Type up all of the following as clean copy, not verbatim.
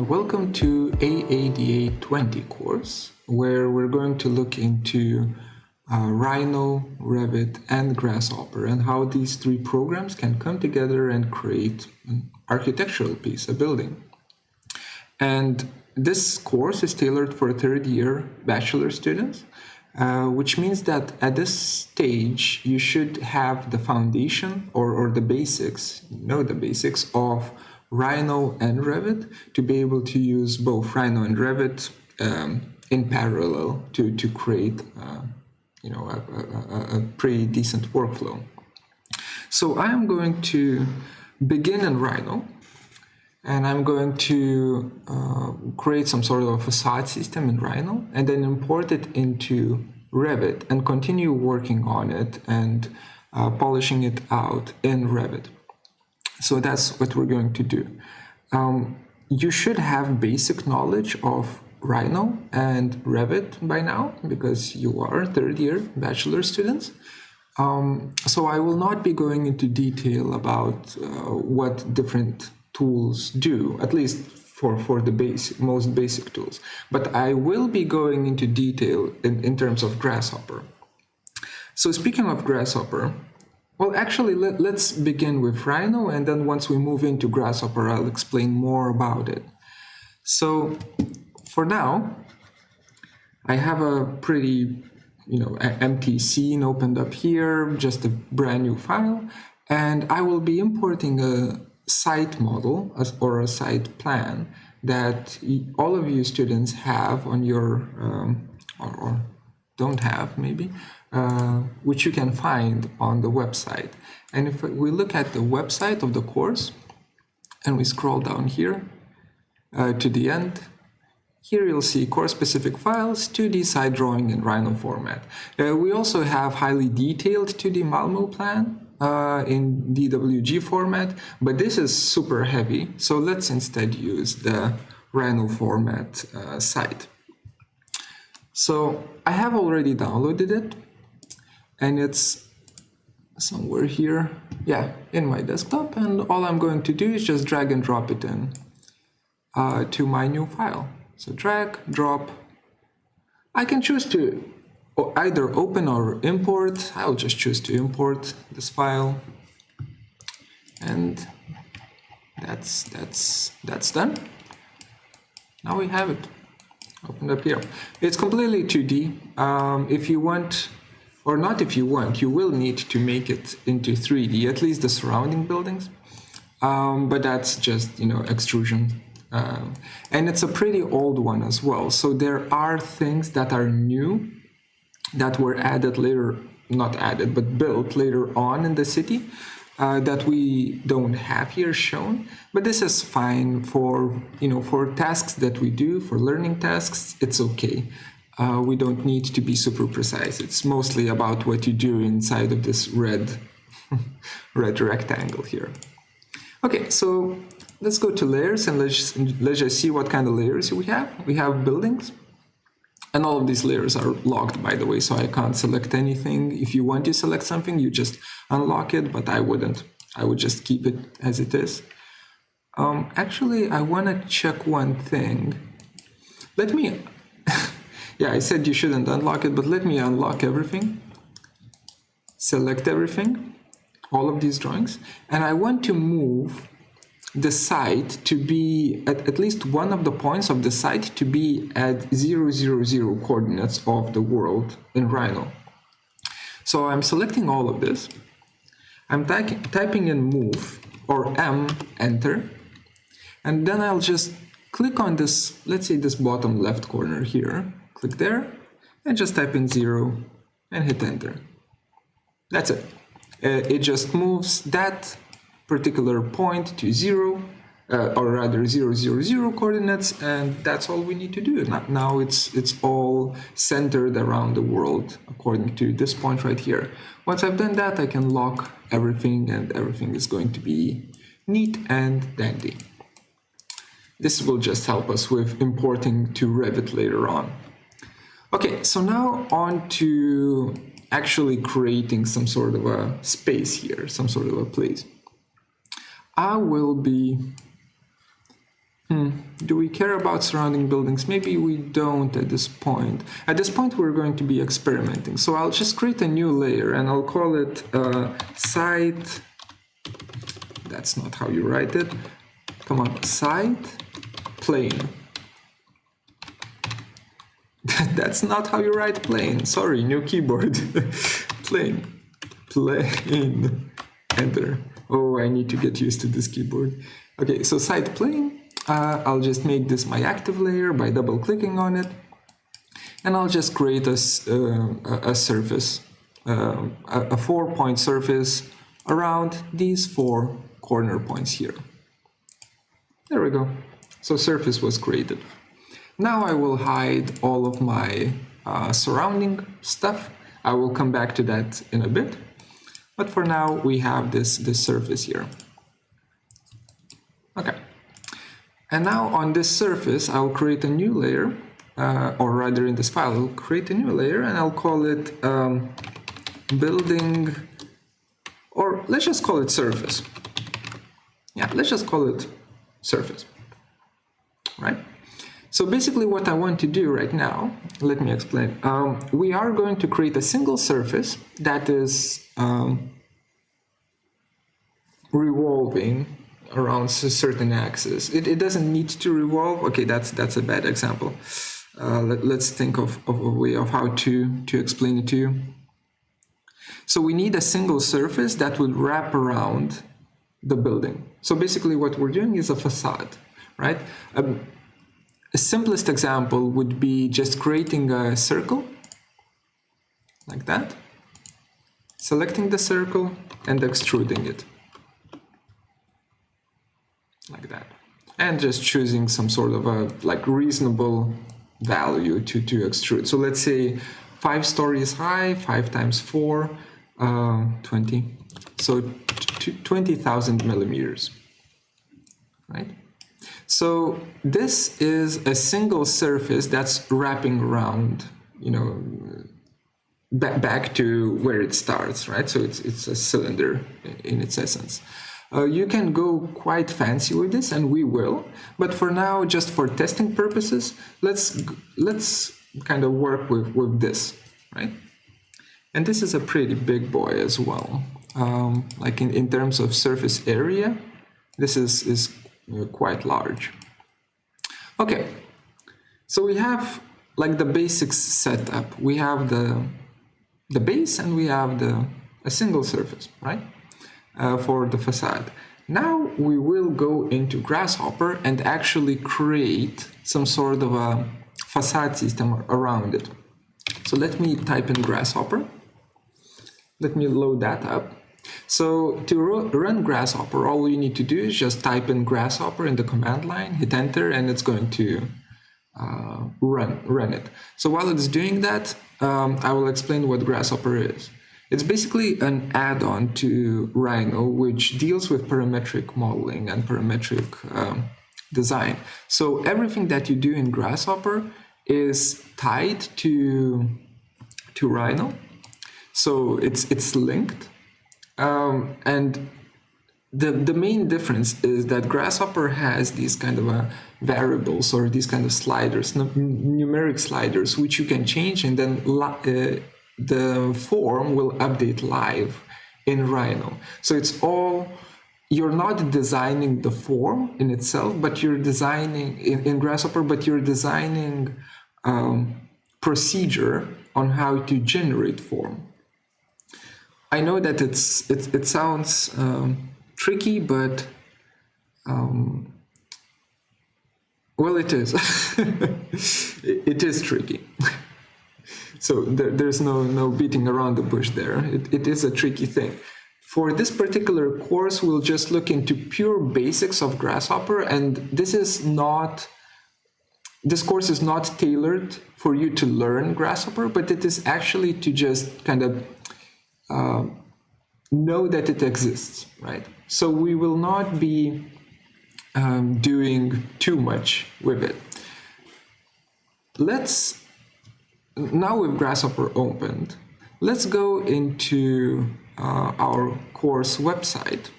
and welcome to AADA20 course, where we're going to look into Rhino, Revit, and Grasshopper, and how these three programs can come together and create an architectural piece, a building. And this course is tailored for third-year bachelor students, which means that at this stage, you should have the foundation or the basics, the basics of Rhino and Revit to be able to use both Rhino and Revit in parallel to create a pretty decent workflow. So I am going to begin in Rhino, and I'm going to create some sort of a facade system in Rhino and then import it into Revit and continue working on it and polishing it out in Revit. So that's what we're going to do. You should have basic knowledge of Rhino and Revit by now because you are third-year bachelor students. So I will not be going into detail about what different tools do, at least for the most basic tools. But I will be going into detail in terms of Grasshopper. So speaking of Grasshopper, well, actually, let's begin with Rhino, and then once we move into Grasshopper, I'll explain more about it. So for now, I have a pretty, empty scene opened up here, just a brand new file, and I will be importing a site model or a site plan that all of you students have on your, or don't have maybe, which you can find on the website. And if we look at the website of the course and we scroll down here to the end, here you'll see course-specific files, 2D site drawing in Rhino format. We also have highly detailed 2D Malmo plan in DWG format, but this is super heavy, so let's instead use the Rhino format site. So I have already downloaded it, and it's somewhere here, in my desktop, and all I'm going to do is just drag and drop it in to my new file. So drag, drop. I can choose to either open or import. I'll just choose to import this file, and that's done. Now we have it opened up here. It's completely 2D. If you want, or not if you want, you will need to make it into 3D, at least the surrounding buildings. But that's just, extrusion. And it's a pretty old one as well. So there are things that are new that were added later, not added, but built later on in the city that we don't have here shown. But this is fine for, for tasks that we do, for learning tasks, it's okay. We don't need to be super precise. It's mostly about what you do inside of this red rectangle here. Okay, so let's go to layers and let's just see what kind of layers we have. We have buildings, and all of these layers are locked, by the way, so I can't select anything. If you want to select something, you just unlock it, but I wouldn't. I would just keep it as it is. Actually, I want to check one thing. Let me... Yeah, I said you shouldn't unlock it, but let me unlock everything. Select everything, all of these drawings, and I want to move the site to be at least one of the points of the site to be at 0, 0, 0 coordinates of the world in Rhino. So I'm selecting all of this. I'm typing in move or M, enter, and then I'll just click on this, let's say this bottom left corner here. Click there and just type in 0 and hit enter. That's it. It just moves that particular point to 0, or rather 0, 0, 0 coordinates, and that's all we need to do. Now it's all centered around the world according to this point right here. Once I've done that, I can lock everything, and everything is going to be neat and dandy. This will just help us with importing to Revit later on. Okay, so now on to actually creating some sort of a space here, some sort of a place. I will be Do we care about surrounding buildings? Maybe we don't at this point. At this point, we're going to be experimenting. So I'll just create a new layer and I'll call it site. That's not how you write it. Come on, site plane. That's not how you write plane. Sorry, new keyboard. Plane. Plane. Enter. Oh, I need to get used to this keyboard. Okay, so site plane. I'll just make this my active layer by double clicking on it. And I'll just create a surface, a 4-point surface around these 4 corner points here. There we go. So surface was created. Now I will hide all of my surrounding stuff. I will come back to that in a bit. But for now, we have this surface here. Okay. And now on this surface, I'll create a new layer, or rather in this file, I'll create a new layer and I'll call it building, or let's just call it surface. Yeah, let's just call it surface, right? So basically what I want to do right now, let me explain. We are going to create a single surface that is revolving around a certain axis. It doesn't need to revolve. Okay, that's a bad example. Let's think of a way of how to explain it to you. So we need a single surface that will wrap around the building. So basically what we're doing is a facade, right? A simplest example would be just creating a circle like that, selecting the circle and extruding it like that, and just choosing some sort of a reasonable value to extrude. So let's say 5 stories high, 5 times 4, 20. So 20,000 millimeters, right? So this is a single surface that's wrapping around, back to where it starts, right? So it's a cylinder in its essence. You can go quite fancy with this, and we will. But for now, just for testing purposes, let's kind of work with this, right? And this is a pretty big boy as well. Like in terms of surface area, this is quite large. Okay, so we have like the basics set up. We have the base and we have a single surface, right? For the facade. Now we will go into Grasshopper and actually create some sort of a facade system around it. So let me type in Grasshopper. Let me load that up. So to run Grasshopper, all you need to do is just type in Grasshopper in the command line, hit enter, and it's going to run it. So while it's doing that, I will explain what Grasshopper is. It's basically an add-on to Rhino, which deals with parametric modeling and parametric design. So everything that you do in Grasshopper is tied to Rhino. So it's linked. And the main difference is that Grasshopper has these kind of variables or these kind of sliders, numeric sliders, which you can change, and then the form will update live in Rhino. So it's all, you're not designing the form in itself, but you're designing in Grasshopper, but you're designing procedure on how to generate form. I know that it sounds tricky, but well, it is. It is tricky. So there's no beating around the bush there. It is a tricky thing. For this particular course, we'll just look into pure basics of Grasshopper, and this course is not tailored for you to learn Grasshopper, but it is actually to just kind of know that it exists, right? So we will not be doing too much with it. Now with Grasshopper opened, let's go into our course website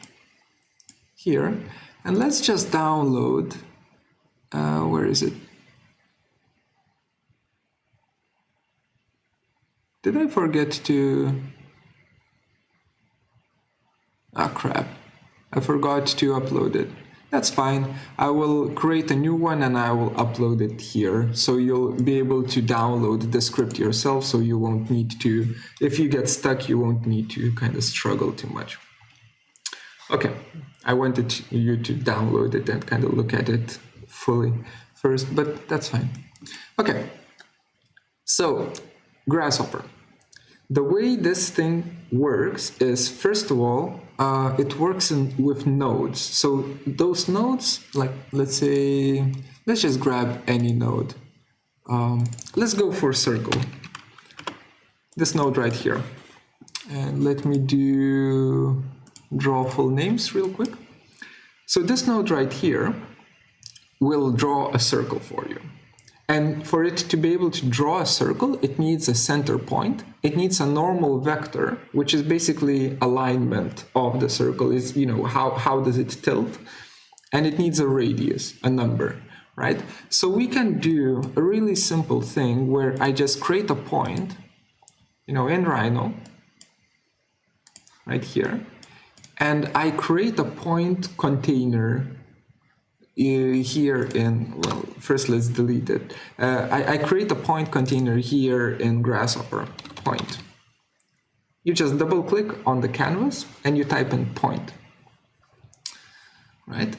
here, and let's just download Where is it? Did I forget to... Ah, crap. I forgot to upload it. That's fine. I will create a new one and I will upload it here. So you'll be able to download the script yourself, so you won't need to, if you get stuck, you won't need to kind of struggle too much. Okay, I wanted you to download it and kind of look at it fully first, but that's fine. Okay, so Grasshopper. The way this thing works is, first of all, it works with nodes. So those nodes, like, let's say, let's just grab any node. Let's go for circle. This node right here. And let me draw full names real quick. So this node right here will draw a circle for you. And for it to be able to draw a circle, it needs a center point. It needs a normal vector, which is basically alignment of the circle, is, you know, how does it tilt? And it needs a radius, a number, right? So we can do a really simple thing where I just create a point, you know, in Rhino, right here, and I create a point container here in, well, first let's delete it. I create a point container here in Grasshopper point. You just double click on the canvas and you type in point, right?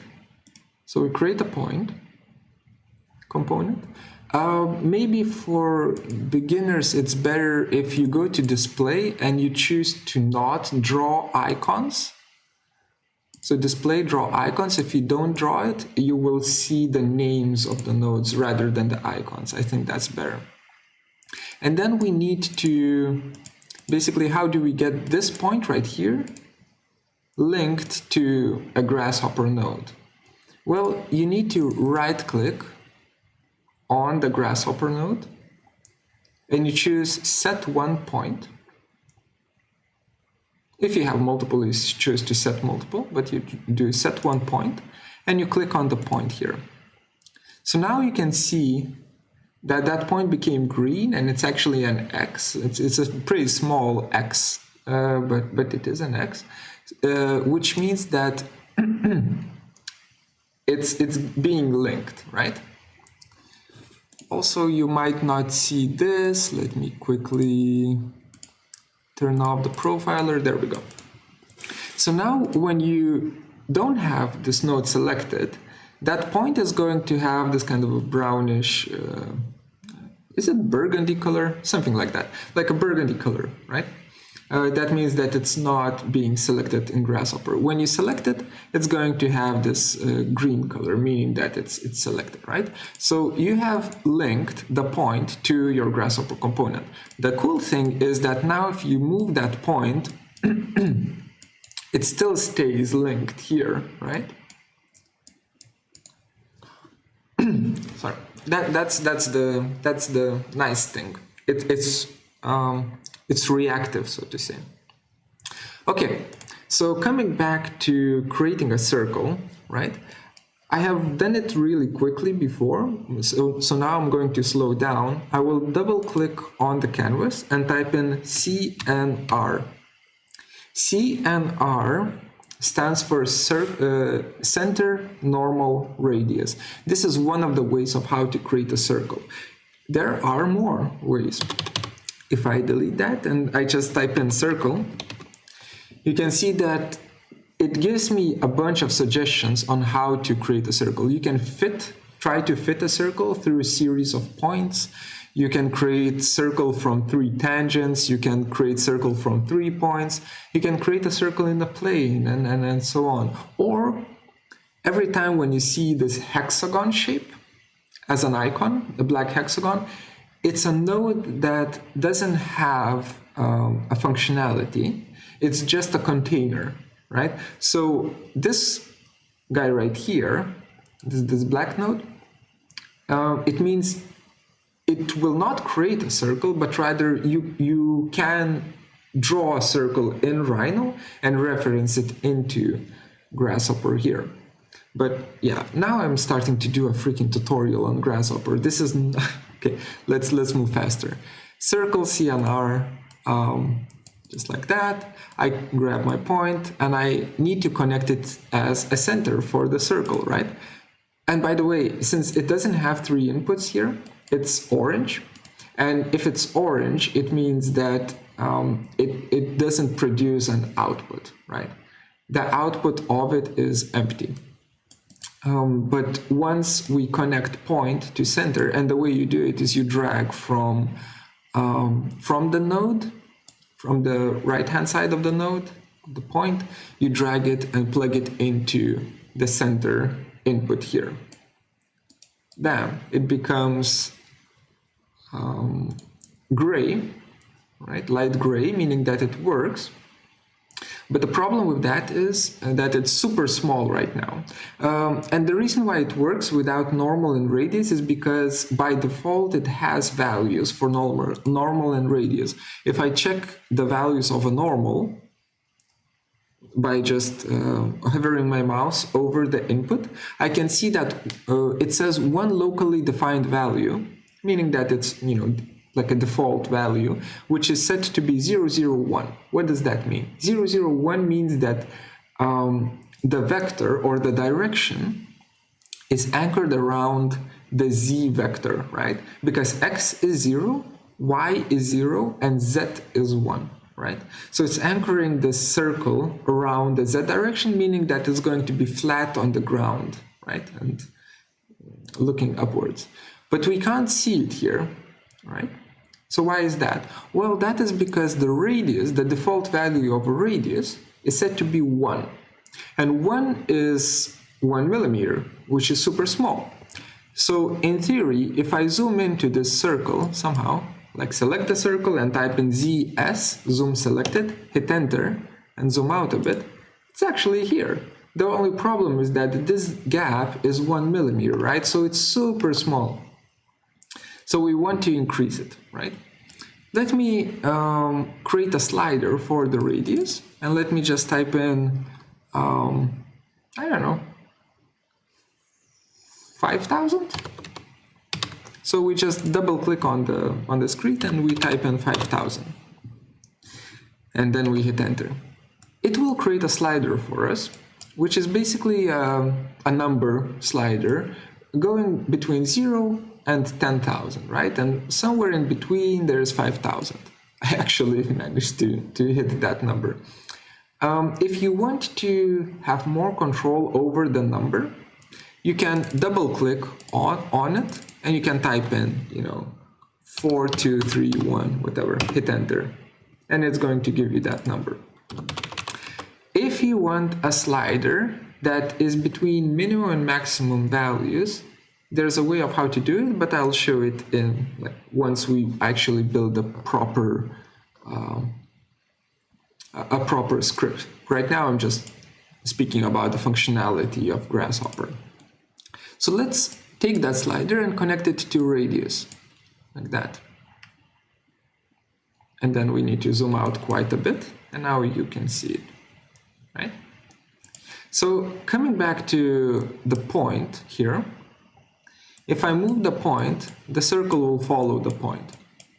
So we create a point component. Maybe for beginners, it's better if you go to display and you choose to not draw icons. So display, draw icons. If you don't draw it, you will see the names of the nodes rather than the icons. I think that's better. And then we need to, basically, how do we get this point right here linked to a Grasshopper node? Well, you need to right click on the Grasshopper node and you choose set one point. If you have multiple, you choose to set multiple, but you do set one point and you click on the point here. So now you can see that that point became green and it's actually an X. It's a pretty small X, but it is an X, which means that it's being linked, right? Also, you might not see this. Let me quickly turn off the profiler. There we go. So now when you don't have this node selected, that point is going to have this kind of a brownish, is it burgundy color? Something like that, like a burgundy color, right? That means that it's not being selected in Grasshopper. When you select it, it's going to have this green color, meaning that it's selected, right? So you have linked the point to your Grasshopper component. The cool thing is that now if you move that point, it still stays linked here, right? Sorry, that's the nice thing. It's reactive, so to say. Okay, so coming back to creating a circle, right? I have done it really quickly before, so now I'm going to slow down. I will double click on the canvas and type in CNR. CNR stands for center normal radius. This is one of the ways of how to create a circle. There are more ways. If I delete that and I just type in circle, you can see that it gives me a bunch of suggestions on how to create a circle. You can try to fit a circle through a series of points. You can create circle from 3 tangents. You can create circle from 3 points. You can create a circle in a plane and so on. Or every time when you see this hexagon shape as an icon, the black hexagon, it's a node that doesn't have a functionality. It's just a container, right? So this guy right here, this black node, it means it will not create a circle, but rather you can draw a circle in Rhino and reference it into Grasshopper here. But yeah, now I'm starting to do a freaking tutorial on Grasshopper. This is okay. Let's move faster. Circle CNR, just like that. I grab my point and I need to connect it as a center for the circle, right? And by the way, since it doesn't have 3 inputs here, it's orange. And if it's orange, it means that it doesn't produce an output, right? The output of it is empty. But once we connect point to center, and the way you do it is you drag from the node, from the right-hand side of the node, the point, you drag it and plug it into the center input here. Bam, it becomes gray, right? Light gray, meaning that it works. But the problem with that is that it's super small right now. And the reason why it works without normal and radius is because by default it has values for normal and radius. If I check the values of a normal by just hovering my mouse over the input, I can see that it says one locally defined value, meaning that it's, like a default value, which is set to be 001. What does that mean? 001 means that the vector or the direction is anchored around the z vector, right? Because x is 0, y is 0, and z is 1, right? So it's anchoring the circle around the z direction, meaning that it's going to be flat on the ground, right? And looking upwards. But we can't see it here, right? So why is that? Well, that is because the radius, the default value of a radius, is set to be 1. And 1 is 1 millimeter, which is super small. So in theory, if I zoom into this circle somehow, like select the circle and type in ZS, zoom selected, hit enter, and zoom out a bit, it's actually here. The only problem is that this gap is 1 millimeter, right? So it's super small. So we want to increase it, right? Let me create a slider for the radius, and let me just type in, I don't know, 5,000. So we just double click on the screen and we type in 5,000, and then we hit enter. It will create a slider for us, which is basically a number slider going between 0 and 10,000, right? And somewhere in between there's 5,000. I actually managed to hit that number. If you want to have more control over the number, you can double click on it and you can type in, 4231, whatever, hit enter, and it's going to give you that number. If you want a slider that is between minimum and maximum values, there's a way of how to do it, but I'll show it in once we actually build a proper script. Right now I'm just speaking about the functionality of Grasshopper. So let's take that slider and connect it to radius, like that. And then we need to zoom out quite a bit, and now you can see it, right? So coming back to the point here, if I move the point, the circle will follow the point,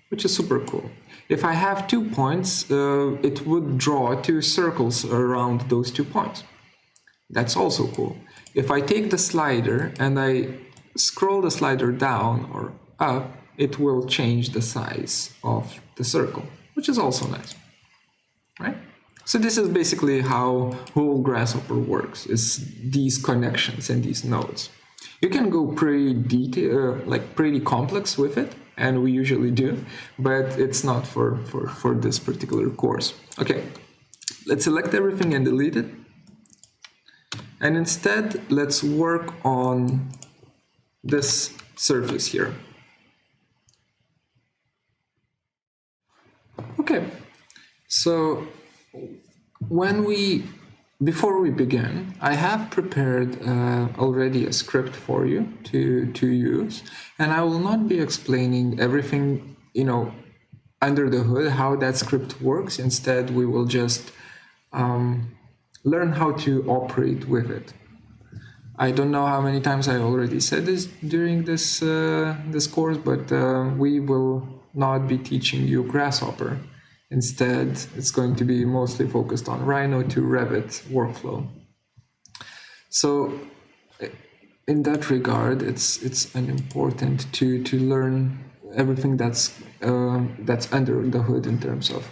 which is super cool. If I have 2 points, it would draw 2 circles around those 2 points. That's also cool. If I take the slider and I scroll the slider down or up, it will change the size of the circle, which is also nice, right? So this is basically how whole Grasshopper works, is these connections and these nodes. You can go pretty pretty complex with it, and we usually do, but it's not for this particular course. Okay, let's select everything and delete it. And instead, let's work on this surface here. Okay, so before we begin, I have prepared already a script for you to use, and I will not be explaining everything, under the hood, how that script works. Instead, we will just learn how to operate with it. I don't know how many times I already said this during this this course, but we will not be teaching you Grasshopper. Instead, it's going to be mostly focused on Rhino to Revit workflow. So in that regard, it's important to learn everything that's under the hood in terms of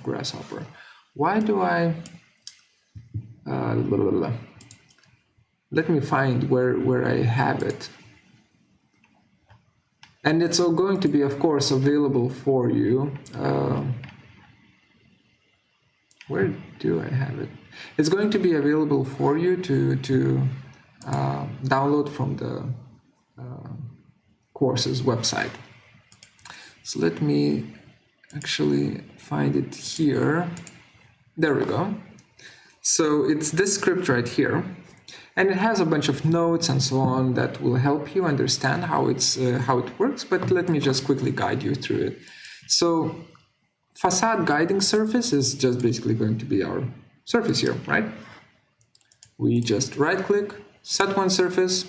Grasshopper. Why do I let me find where I have it. And it's all going to be, of course, available for you. Where do I have it? It's going to be available for you to download from the course's website. So let me actually find it here. There we go. So it's this script right here. And it has a bunch of notes and so on that will help you understand how it works, but let me just quickly guide you through it. So facade guiding surface is just basically going to be our surface here, right? We just right click, set one surface,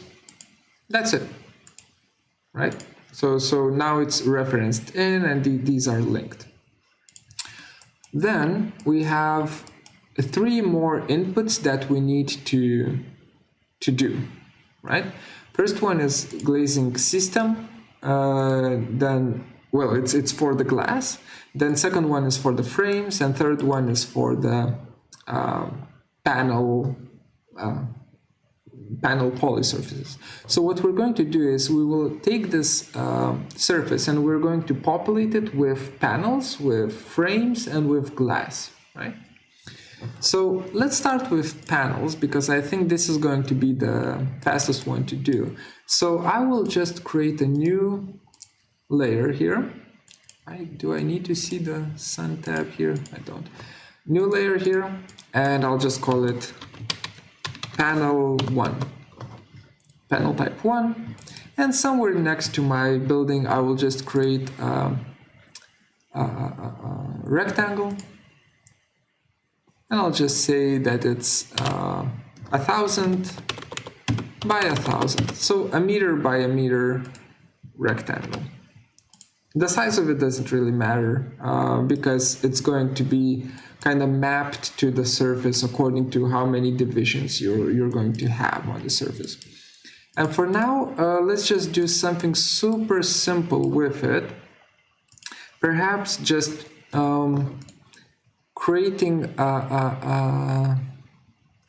that's it, right? So now it's referenced in and these are linked. Then we have 3 more inputs that we need to do, right? First one is glazing system, then, well, it's for the glass. Then second one is for the frames, and third one is for the panel poly surfaces. So what we're going to do is we will take this surface and we're going to populate it with panels, with frames, and with glass, right? So let's start with panels, because I think this is going to be the fastest one to do. So I will just create a new layer here. Do I need to see the sun tab here? I don't. New layer here, and I'll just call it panel 1, panel type 1. And somewhere next to my building, I will just create a rectangle. And I'll just say that it's 1,000 by 1,000. So a meter by a meter rectangle. The size of it doesn't really matter because it's going to be kind of mapped to the surface according to how many divisions you're going to have on the surface. And for now, let's just do something super simple with it. Perhaps just creating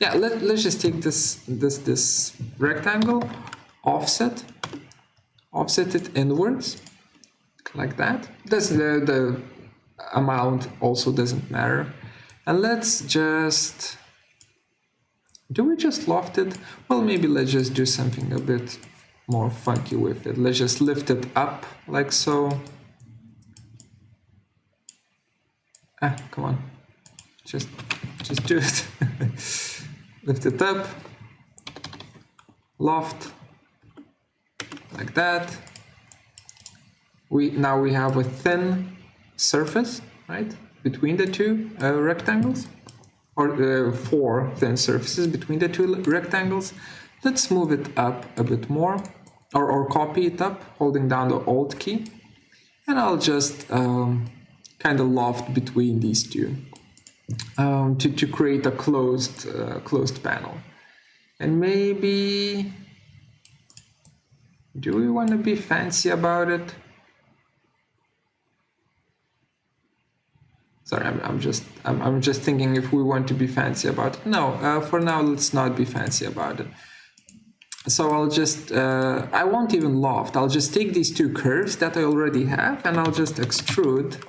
let's just take this rectangle, offset it inwards like that. The amount also doesn't matter. And let's just, do we just loft it? Well, maybe let's just do something a bit more funky with it. Let's just lift it up like so. Come on. Just do it. Lift it up, loft, like that. Now we have a thin surface, right, between the two rectangles, or 4 thin surfaces between the two rectangles. Let's move it up a bit more, or copy it up, holding down the Alt key, and I'll just kind of loft between these two. To create a closed panel. And maybe, do we want to be fancy about it? Sorry, I'm just thinking if we want to be fancy about it. No, for now let's not be fancy about it. So I'll just I won't even loft. I'll just take these 2 curves that I already have, and I'll just extrude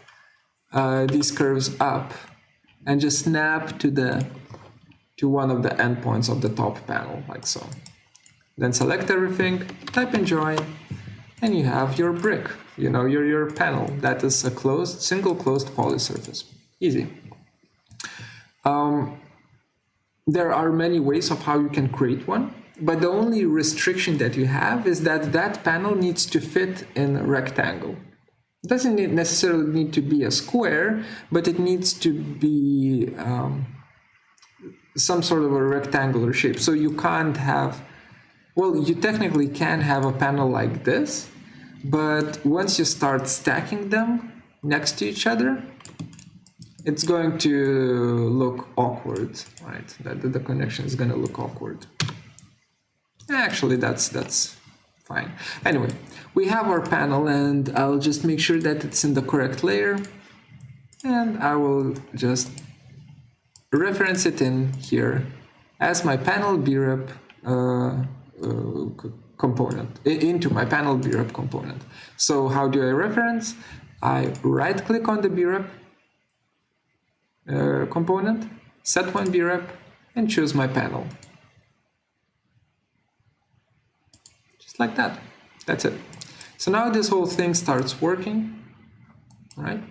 these curves up and just snap to one of the endpoints of the top panel, like so. Then select everything, type and join, and you have your brick, your panel. That is a single closed poly surface. Easy. There are many ways of how you can create one, but the only restriction that you have is that panel needs to fit in a rectangle. It doesn't necessarily need to be a square, but it needs to be some sort of a rectangular shape. So you can't have well, you technically can have a panel like this, but once you start stacking them next to each other, it's going to look awkward, right? The connection is going to look awkward. Actually, that's fine. Anyway, we have our panel, and I'll just make sure that it's in the correct layer, and I will just reference it in here as my panel BREP component, into my panel BREP component. So how do I reference? I right click on the BREP component, set one BREP, and choose my panel. Just like that. That's it. So now this whole thing starts working, right?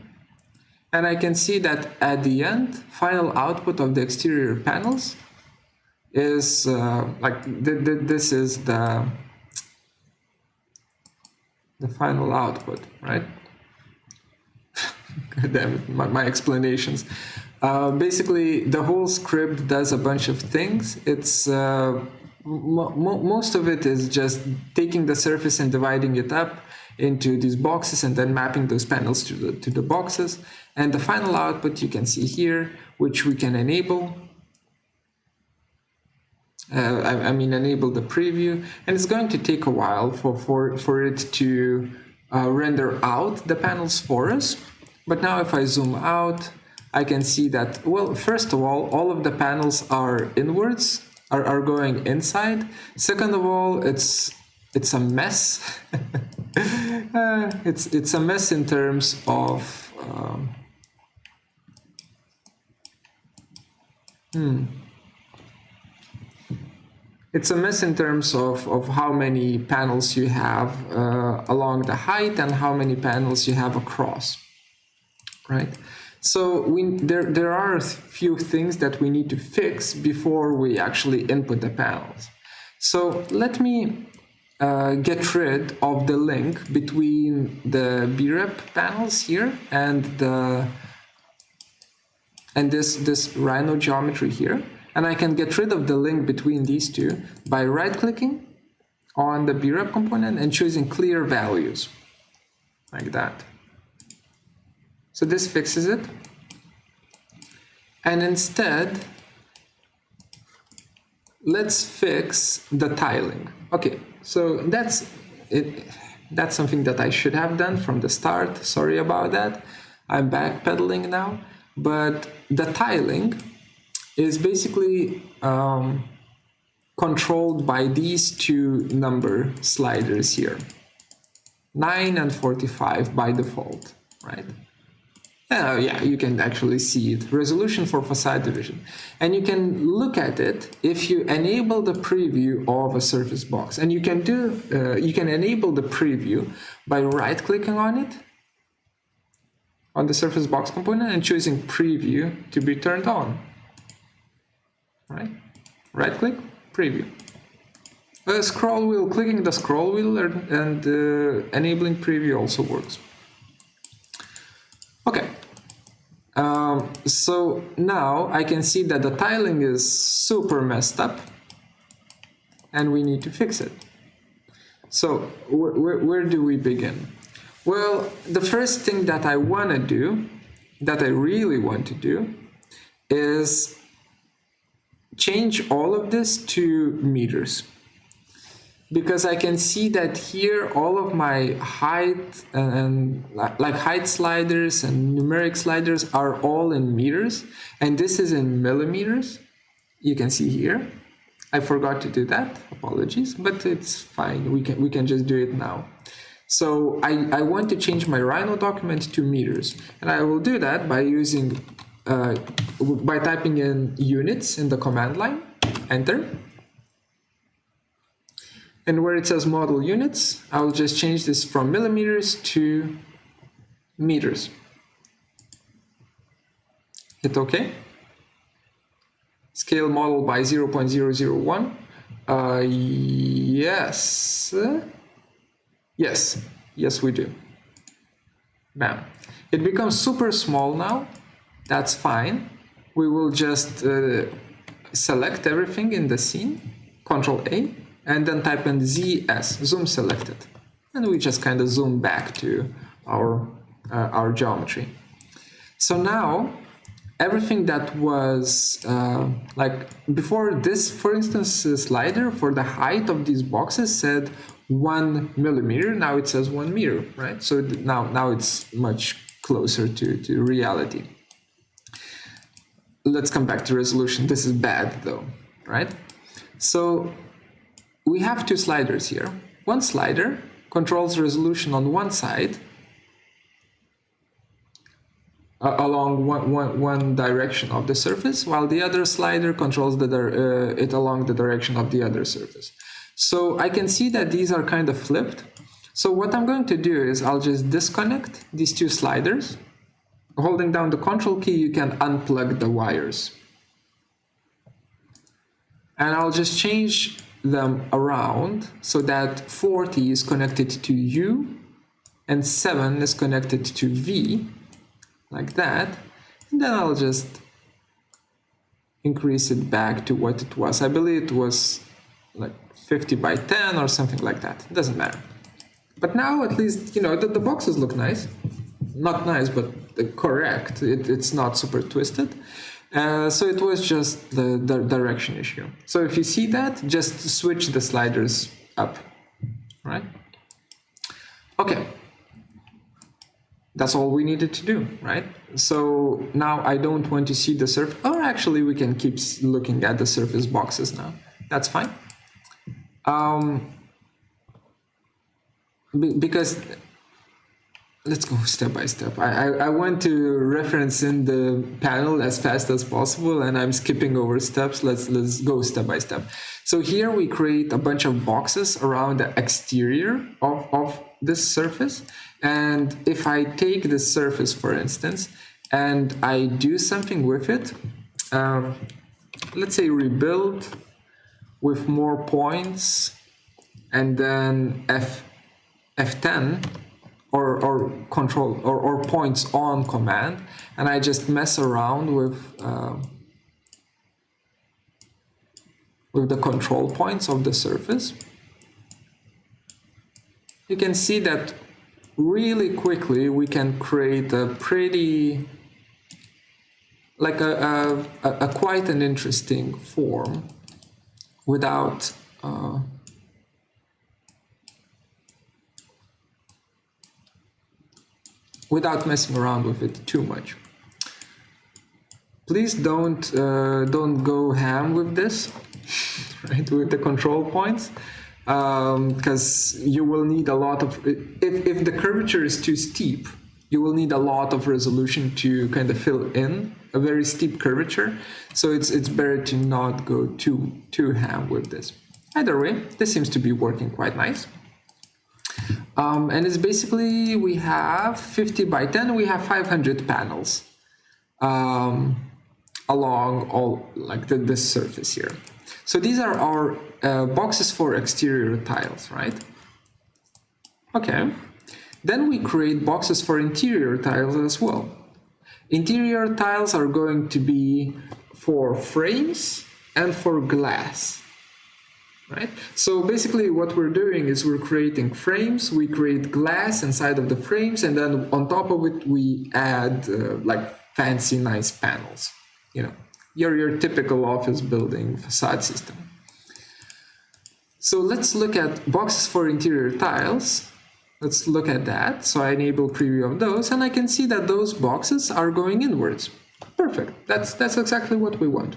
And I can see that at the end, final output of the exterior panels is this is the final output, right? God damn it, my explanations. Basically, the whole script does a bunch of things. It's most of it is just taking the surface and dividing it up into these boxes and then mapping those panels to the boxes. And the final output you can see here, which we can enable. I mean, enable the preview, and it's going to take a while for it to render out the panels for us. But now if I zoom out, I can see that, well, first of all of the panels are inwards, are going inside. Second of all, it's a mess. It's a mess in terms of It's a mess in terms of how many panels you have along the height and how many panels you have across, right? So there are a few things that we need to fix before we actually input the panels. So let me get rid of the link between the BREP panels here and this Rhino geometry here. And I can get rid of the link between these two by right-clicking on the BREP component and choosing clear values, like that. So this fixes it. And instead, let's fix the tiling. Okay, so that's it. That's something that I should have done from the start. Sorry about that. I'm backpedaling now. But the tiling is basically controlled by these two number sliders here, 9 and 45 by default, right? Yeah, you can actually see it, resolution for facade division. And you can look at it if you enable the preview of a surface box. And you can enable the preview by right-clicking on it, on the surface box component, and choosing preview to be turned on. Right? Right-click, preview. Scroll wheel, clicking the scroll wheel and enabling preview also works. Okay. So now I can see that the tiling is super messed up and we need to fix it. So where do we begin? Well, the first thing that I want to do, that I really want to do, is change all of this to meters, because I can see that here all of my height and like height sliders and numeric sliders are all in meters, and this is in millimeters. You can see here. I forgot to do that, apologies, but it's fine. We can just do it now. So I want to change my Rhino document to meters, and I will do that by using by typing in units in the command line, enter. And where it says model units, I'll just change this from millimeters to meters. Hit OK. Scale model by 0.001. Yes, we do. Bam. It becomes super small now. That's fine. We will just select everything in the scene, Control A, and then type in ZS, zoom selected. And we just kind of zoom back to our geometry. So now, everything that was like before this, for instance, slider for the height of these boxes said 1 millimeter. Now it says 1 meter, right? So now it's much closer to reality. Let's come back to resolution. This is bad though, right? So we have two sliders here. One slider controls resolution on one side along one direction of the surface, while the other slider controls it along the direction of the other surface. So I can see that these are kind of flipped. So what I'm going to do is I'll just disconnect these two sliders. Holding down the control key, you can unplug the wires. And I'll just change them around so that 40 is connected to U and 7 is connected to V, like that. And then I'll just increase it back to what it was. I believe it was like 50 by 10 or something like that. It doesn't matter. But now at least, you know, the boxes look nice. Not nice, but correct. It's not super twisted. So it was just the direction issue. So if you see that, just switch the sliders up, right? Okay. That's all we needed to do, right? So now I don't want to see the surface, or actually we can keep looking at the surface boxes now. That's fine. Because let's go step by step. I want to reference in the panel as fast as possible, and I'm skipping over steps. Let's go step by step. So here we create a bunch of boxes around the exterior of this surface. And if I take this surface, for instance, and I do something with it, let's say rebuild with more points, and then F10, or control or points on command, and I just mess around with the control points of the surface, you can see that really quickly we can create a pretty, like a quite an interesting form without messing around with it too much. Please don't go ham with this, right? With the control points, because you will need a lot of. If the curvature is too steep, you will need a lot of resolution to kind of fill in a very steep curvature. So it's better to not go too ham with this. Either way, this seems to be working quite nice. And it's basically, we have 50 by 10, we have 500 panels along all, like this surface here. So these are our boxes for exterior tiles, right? Okay. Then we create boxes for interior tiles as well. Interior tiles are going to be for frames and for glass. Right? So basically what we're doing is we're creating frames, we create glass inside of the frames, and then on top of it we add like fancy nice panels. You know, your typical office building facade system. So let's look at boxes for interior tiles. Let's look at that. So I enable preview of those, and I can see that those boxes are going inwards. Perfect. That's exactly what we want.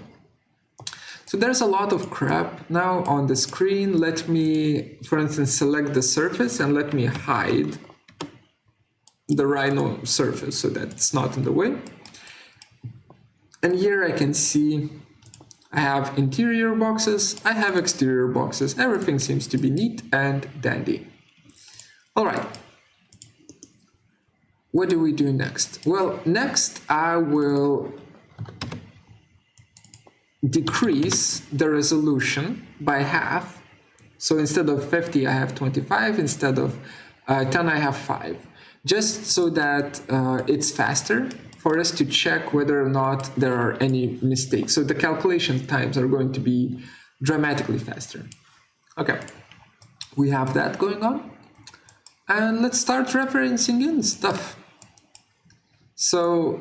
So there's a lot of crap now on the screen. Let me, for instance, select the surface and let me hide the Rhino surface so that it's not in the way. And here I can see I have interior boxes, I have exterior boxes. Everything seems to be neat and dandy. All right. What do we do next? Well, next I will decrease the resolution by half. So instead of 50, I have 25. Instead of 10, I have 5. Just so that it's faster for us to check whether or not there are any mistakes. So the calculation times are going to be dramatically faster. Okay, we have that going on. And let's start referencing in stuff. So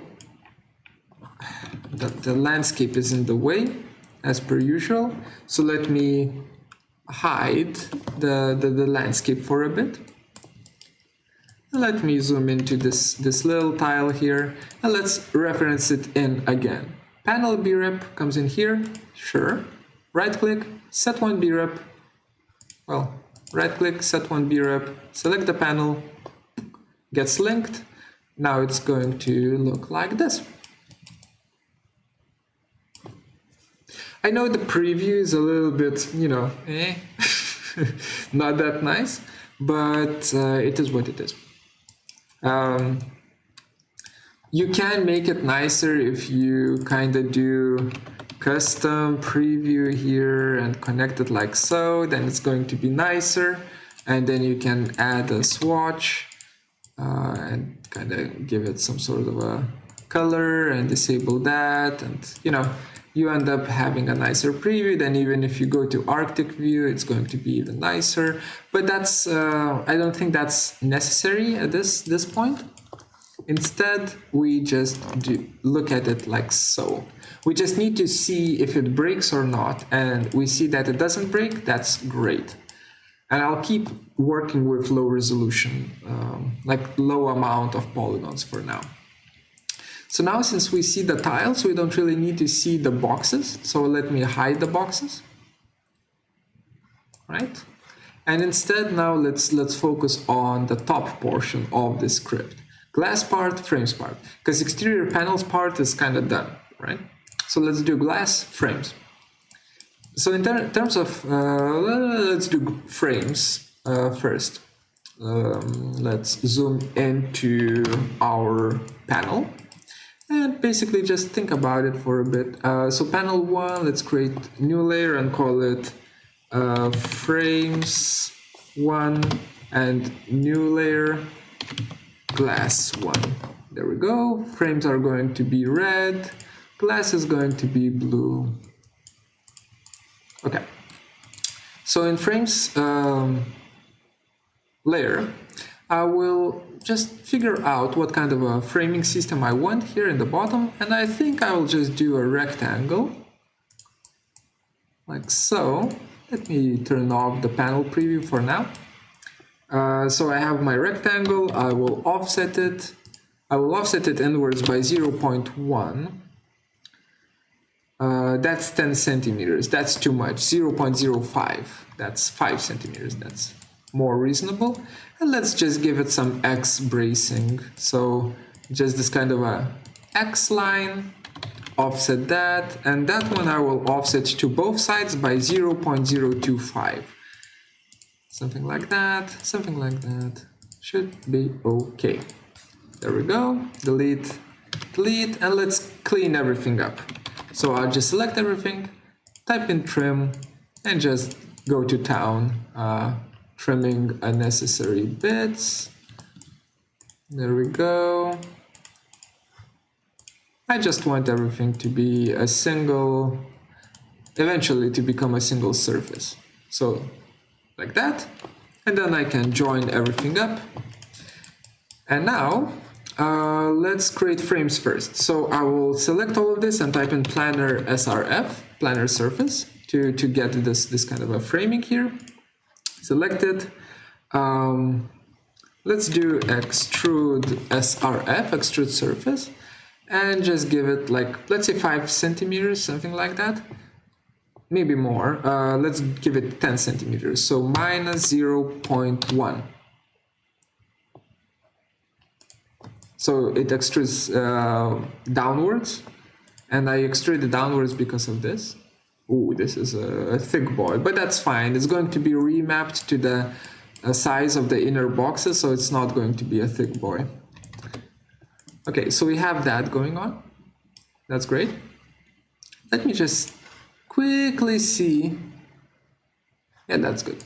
the landscape is in the way, as per usual. So let me hide the landscape for a bit. Let me zoom into this little tile here, and let's reference it in again. Panel brep comes in here, sure. Right click, set one brep. Well, right click, set one brep, select the panel, gets linked. Now it's going to look like this. I know the preview is a little bit, you know, not that nice, but it is what it is. You can make it nicer if you kind of do custom preview here and connect it like so, then it's going to be nicer. And then you can add a swatch and kind of give it some sort of a color and disable that, and you know, you end up having a nicer preview. Then even if you go to Arctic view, it's going to be even nicer. But that's I don't think that's necessary at this point. Instead, we just look at it like so. We just need to see if it breaks or not, and we see that it doesn't break. That's great. And I'll keep working with low resolution, like low amount of polygons for now. So now, since we see the tiles, we don't really need to see the boxes. So let me hide the boxes, right? And instead, now let's focus on the top portion of the script. Glass part, frames part, because exterior panels part is kind of done, right? So let's do glass, frames. So in terms of, let's do frames first. Let's zoom into our panel. And basically just think about it for a bit. So panel 1, let's create new layer and call it frames 1 and new layer glass 1. There we go. Frames are going to be red. Glass is going to be blue. Okay. So in frames layer, I will just figure out what kind of a framing system I want here in the bottom, and I think I will just do a rectangle like so. Let me turn off the panel preview for now. So I have my rectangle. I will offset it. I will offset it inwards by 0.1. That's 10 centimeters. That's too much. 0.05. That's 5 centimeters. That's more reasonable. And let's just give it some X bracing. So just this kind of a X line, offset that, and that one I will offset to both sides by 0.025. Something like that, something like that. Should be okay. There we go. Delete, delete, and let's clean everything up. So I'll just select everything, type in trim, and just go to town. Trimming unnecessary bits. There we go. I just want everything to be a single, eventually to become a single surface. So like that. And then I can join everything up. And now let's create frames first. So I will select all of this and type in planar SRF, planar surface, to get this kind of a framing here. Select it. Let's do extrude SRF, extrude surface, and just give it like, let's say 5 centimeters, something like that. Maybe more. Let's give it 10 centimeters. So minus 0.1. So it extrudes downwards, and I extrude it downwards because of this. Ooh, this is a thick boy, but that's fine. It's going to be remapped to the size of the inner boxes, so it's not going to be a thick boy. Okay, so we have that going on. That's great. Let me just quickly see. Yeah, that's good.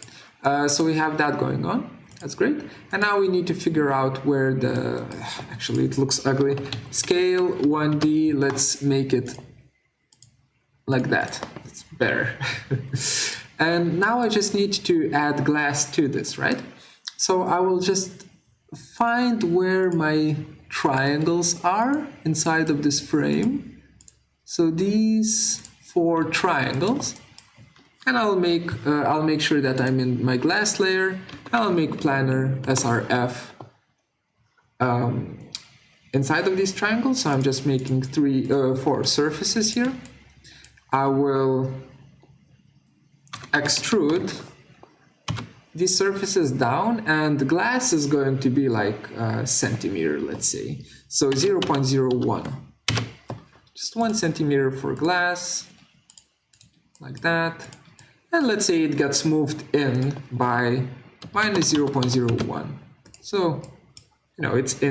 So we have that going on. That's great. And now we need to figure out where the, actually it looks ugly. Scale 1D, let's make it like that. It's better. And now I just need to add glass to this, right? So I will just find where my triangles are inside of this frame. So these 4 triangles, and I'll make sure that I'm in my glass layer. I'll make planar SRF inside of these triangles. So I'm just making 4 surfaces here. I will extrude these surfaces down, and the glass is going to be like a centimeter, let's say. So 0.01. Just 1 centimeter for glass, like that. And let's say it gets moved in by minus 0.01. So, it's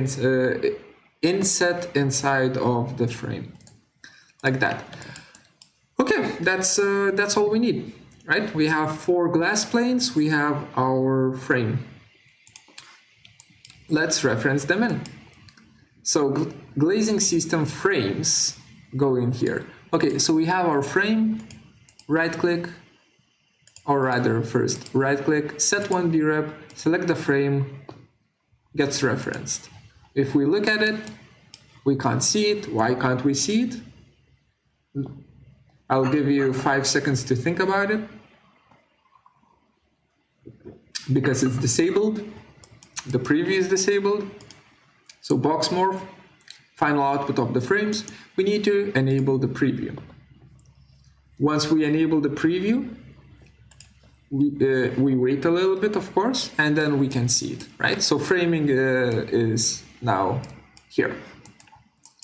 inset inside of the frame, like that. Okay, that's all we need, right? We have 4 glass planes, we have our frame. Let's reference them in. So glazing system frames go in here. Okay, so we have our frame, right click, or rather first right click, set 1 brep, select the frame, gets referenced. If we look at it, we can't see it. Why can't we see it? I'll give you 5 seconds to think about it. Because it's disabled, the preview is disabled. So box morph, final output of the frames, we need to enable the preview. Once we enable the preview, we wait a little bit, of course, and then we can see it, right? So framing is now here.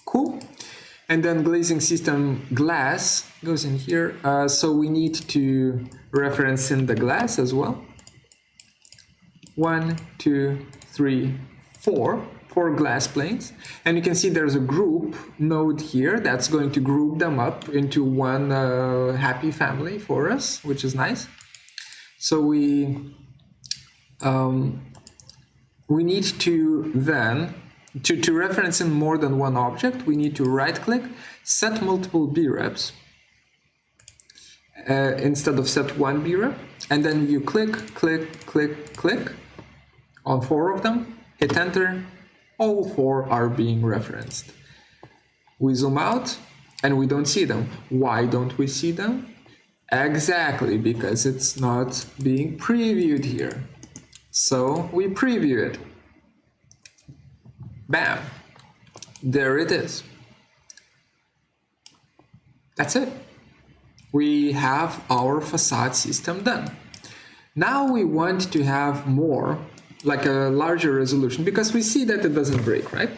Cool. And then glazing system glass goes in here. So we need to reference in the glass as well. 1, 2, 3, 4 glass planes. And you can see there's a group node here that's going to group them up into one happy family for us, which is nice. So we need to then, to reference in more than one object, we need to right click, set multiple breps instead of set 1 brep, and then you click, click, click, click on 4 of them, hit enter, all 4 are being referenced. We zoom out and we don't see them. Why don't we see them? Exactly, because it's not being previewed here. So we preview it. Bam! There it is. That's it. We have our facade system done. Now we want to have more, like a larger resolution, because we see that it doesn't break, right?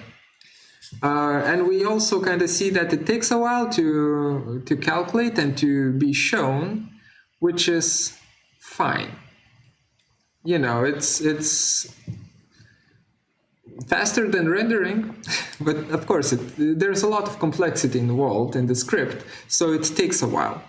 And we also kind of see that it takes a while to calculate and to be shown, which is fine. It's faster than rendering, but of course there's a lot of complexity involved in the script, so it takes a while.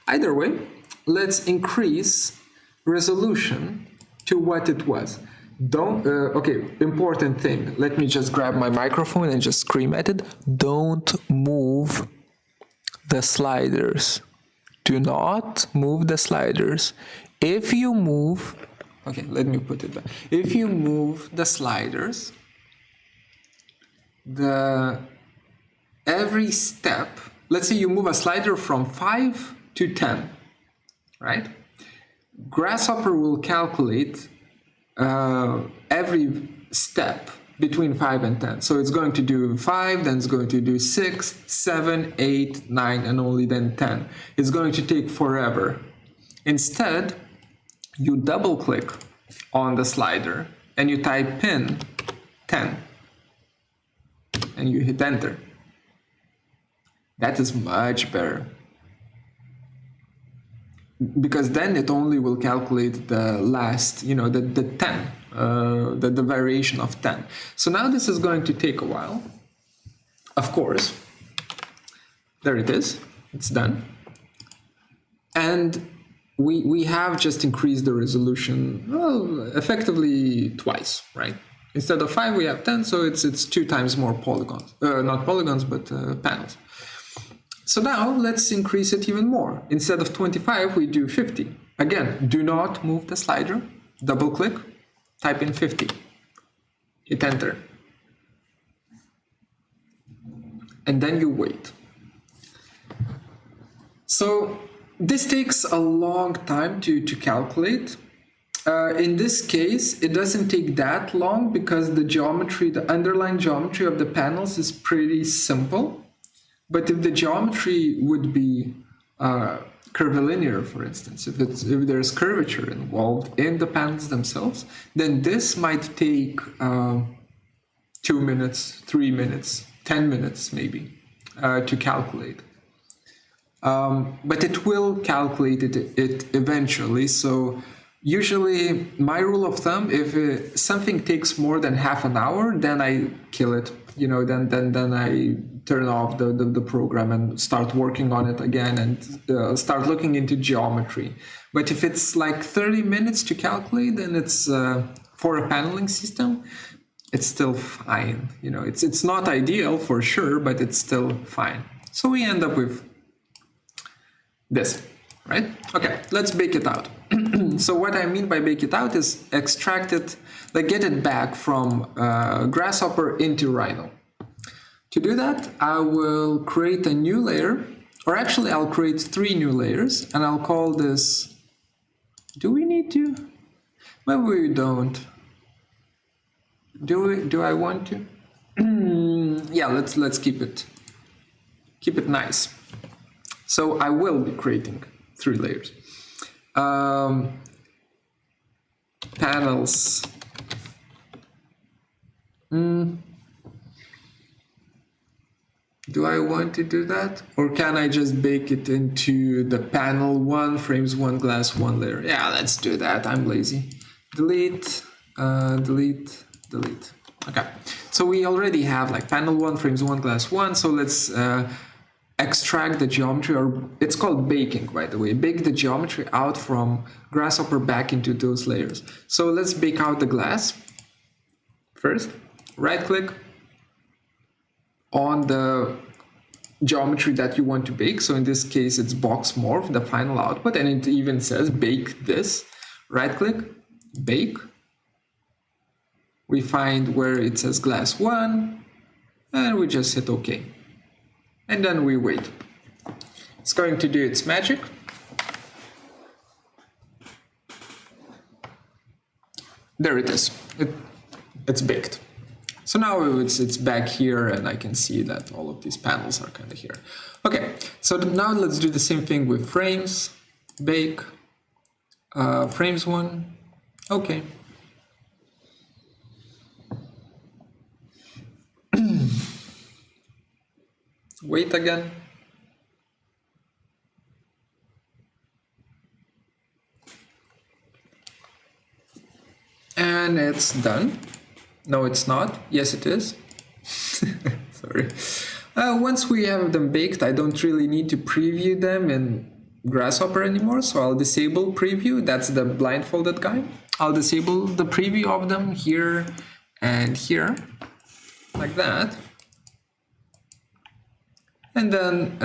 Either way, let's increase resolution to what it was. Okay, important thing. Let me just grab my microphone and just scream at it. Don't move the sliders. Do not move the sliders. If you move, okay, let me put it back. If you move the sliders, every step, let's say you move a slider from 5 to 10, right? Grasshopper will calculate every step between 5 and 10. So it's going to do 5, then it's going to do 6, 7, 8, 9, and only then 10. It's going to take forever. Instead, you double click on the slider and you type in 10 and you hit enter. That is much better, because then it only will calculate the last, the 10, the variation of 10. So now this is going to take a while. Of course, there it is, it's done. And we have just increased the resolution, effectively twice, right? Instead of 5, we have 10, so it's 2 times more polygons. Not polygons, but panels. So now let's increase it even more. Instead of 25, we do 50. Again, do not move the slider. Double click, type in 50. Hit enter. And then you wait. So this takes a long time to calculate. In this case, it doesn't take that long because the geometry, the underlying geometry of the panels is pretty simple. But if the geometry would be curvilinear, for instance, if there's curvature involved in the panels themselves, then this might take 2 minutes, 3 minutes, 10 minutes maybe to calculate. But it will calculate it eventually. So usually my rule of thumb, if something takes more than half an hour, then I kill it. You know, then I turn off the program and start working on it again and start looking into geometry. But if it's like 30 minutes to calculate, then it's for a paneling system, it's still fine. You know, it's not ideal for sure, but it's still fine. So we end up with this, right? Okay, let's bake it out. So what I mean by bake it out is extract it, like get it back from Grasshopper into Rhino. To do that, I will create a new layer, or actually I'll create 3 new layers, and I'll call this, do we need to? Maybe we don't. Do I want to? Yeah, let's keep it nice. So I will be creating 3 layers. Panels. Do I want to do that? Or can I just bake it into the panel 1, frames 1, glass 1 layer? Yeah, let's do that. I'm lazy. Delete, delete, delete. Okay, so we already have like panel 1, frames 1, glass 1. So let's extract the geometry, or it's called baking, by the way. Bake the geometry out from Grasshopper back into those layers. So let's bake out the glass. First, right click on the geometry that you want to bake. So in this case, it's box morph, the final output, and it even says bake this. Right click, bake. We find where it says glass 1, and we just hit OK. And then we wait. It's going to do its magic. There it is. It's baked. So now it's back here, and I can see that all of these panels are kind of here. Okay, so now let's do the same thing with frames. Bake. Frames 1. Okay. Wait again. And it's done. No, it's not. Yes, it is. Sorry. Once we have them baked, I don't really need to preview them in Grasshopper anymore, so I'll disable preview. That's the blindfolded guy. I'll disable the preview of them here and here, like that. And then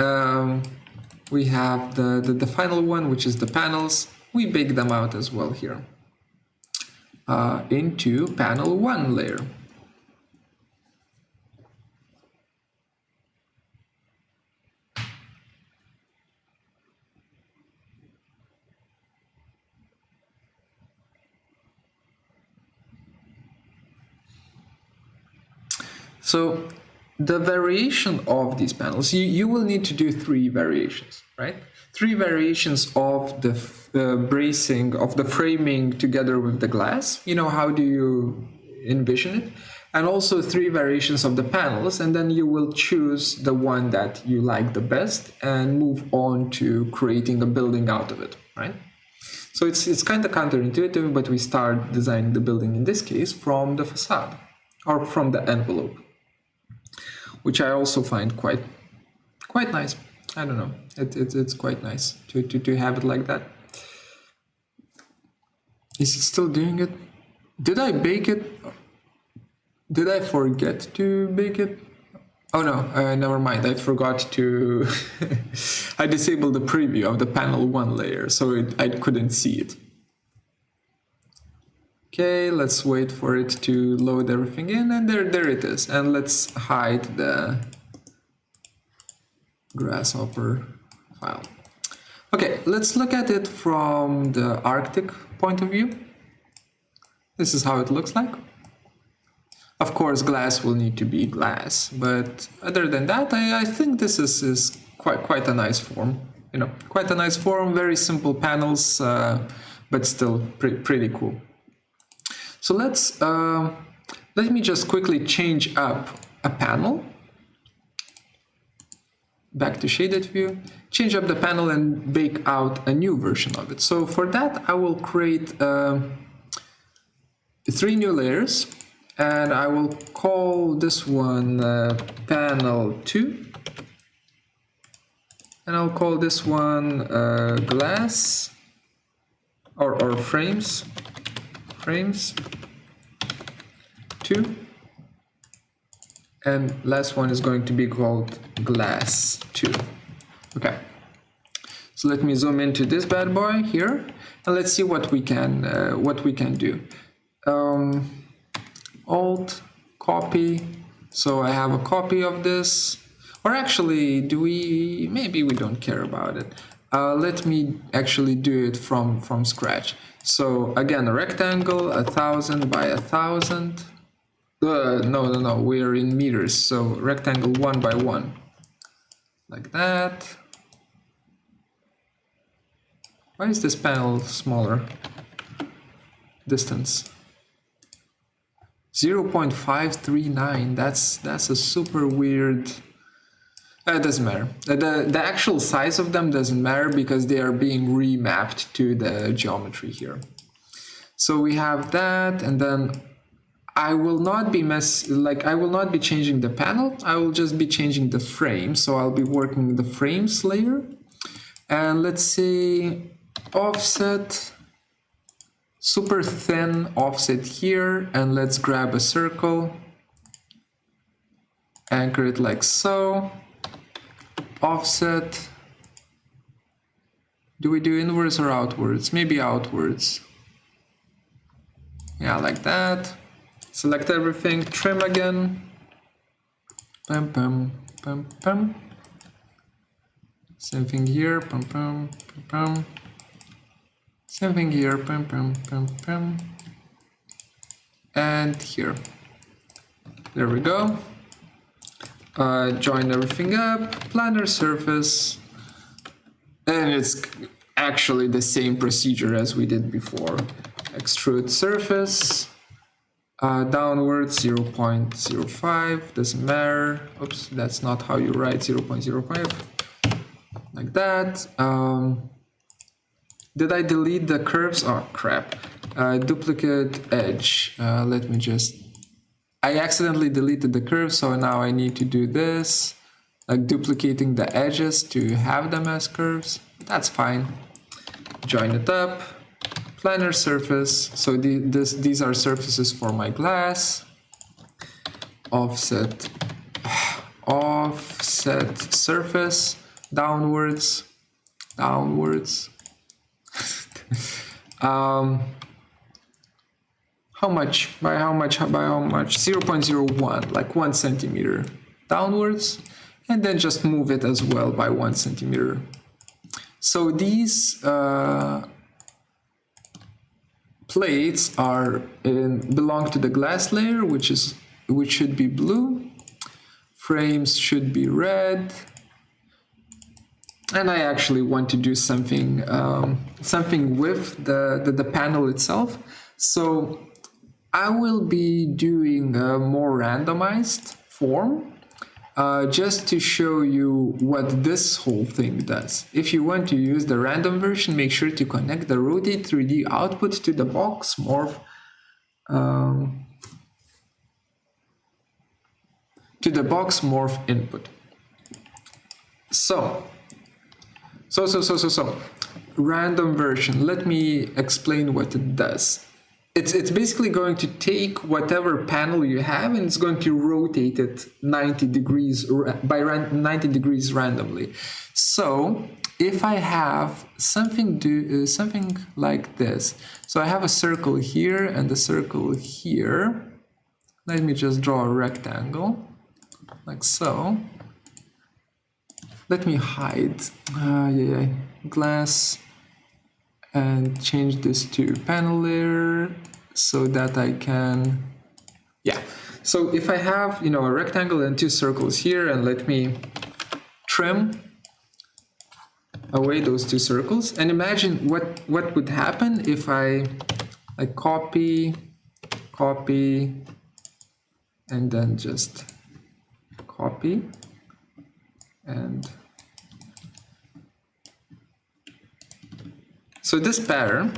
we have the final one, which is the panels. We bake them out as well here into panel 1 layer. So the variation of these panels, you will need to do 3 variations, right? 3 variations of the bracing, of the framing together with the glass. You know, how do you envision it? And also 3 variations of the panels, and then you will choose the one that you like the best and move on to creating a building out of it, right? So it's kind of counterintuitive, but we start designing the building, in this case, from the facade or from the envelope, which I also find quite nice. I don't know, it's quite nice to have it like that. Is it still doing it? Did I bake it? Did I forget to bake it? Oh no, never mind. I forgot to. I disabled the preview of the panel 1 layer, so I couldn't see it. Okay, let's wait for it to load everything in, and there it is. And let's hide the Grasshopper file. Okay, let's look at it from the Arctic point of view. This is how it looks like. Of course, glass will need to be glass, but other than that, I think this is quite a nice form. You know, quite a nice form, very simple panels, but still pretty cool. So let me just quickly change up a panel. Back to shaded view, change up the panel and bake out a new version of it. So for that, I will create 3 new layers. And I will call this one panel 2. And I'll call this one glass or frames 2. And last one is going to be called glass 2. Okay. So let me zoom into this bad boy here, and let's see what we can do. Alt copy. So I have a copy of this, or actually, maybe we don't care about it. Let me actually do it from scratch. So again, a rectangle, 1000 by 1000. No, we're in meters. So rectangle 1 by 1, like that. Why is this panel smaller? Distance 0.539. That's a super weird. It doesn't matter. The actual size of them doesn't matter because they are being remapped to the geometry here. So we have that, and then I will not be changing the panel. I will just be changing the frame. So I'll be working the frames layer, and let's say offset, super thin offset here, and let's grab a circle, anchor it like so. Offset. Do we do inwards or outwards? Maybe outwards. Yeah, like that. Select everything, trim again. Pum, pum, pum, pum. Same thing here, pum, pum, pum, pum. Same thing here, pum, pum, pum, pum. And here. There we go. Join everything up, planar surface. And it's actually the same procedure as we did before. Extrude surface. Downwards 0.05, doesn't matter. Oops, that's not how you write 0.05. Like that. Did I delete the curves? Oh crap. Duplicate edge. Let me just. I accidentally deleted the curves, so now I need to do this, like duplicating the edges to have them as curves. That's fine. Join it up. Planar surface, so these are surfaces for my glass. Offset surface, downwards. How much? By how much? 0.01, like 1 centimeter downwards, and then just move it as well by 1 centimeter. So these plates belong to the glass layer, which should be blue. Frames should be red. And I actually want to do something with the panel itself. So I will be doing a more randomized form. Just to show you what this whole thing does. If you want to use the random version, make sure to connect the rotate 3D output to the box morph input. So random version. Let me explain what it does. it's basically going to take whatever panel you have and it's going to rotate it 90 degrees by 90 degrees randomly. So if I have something like this, so I have a circle here and a circle here. Let me just draw a rectangle like so. Let me hide glass and change this to panel layer so that I can, So if I have, a rectangle and two circles here, and let me trim away those two circles, and imagine what would happen if I copy, and then just copy, and so this pattern,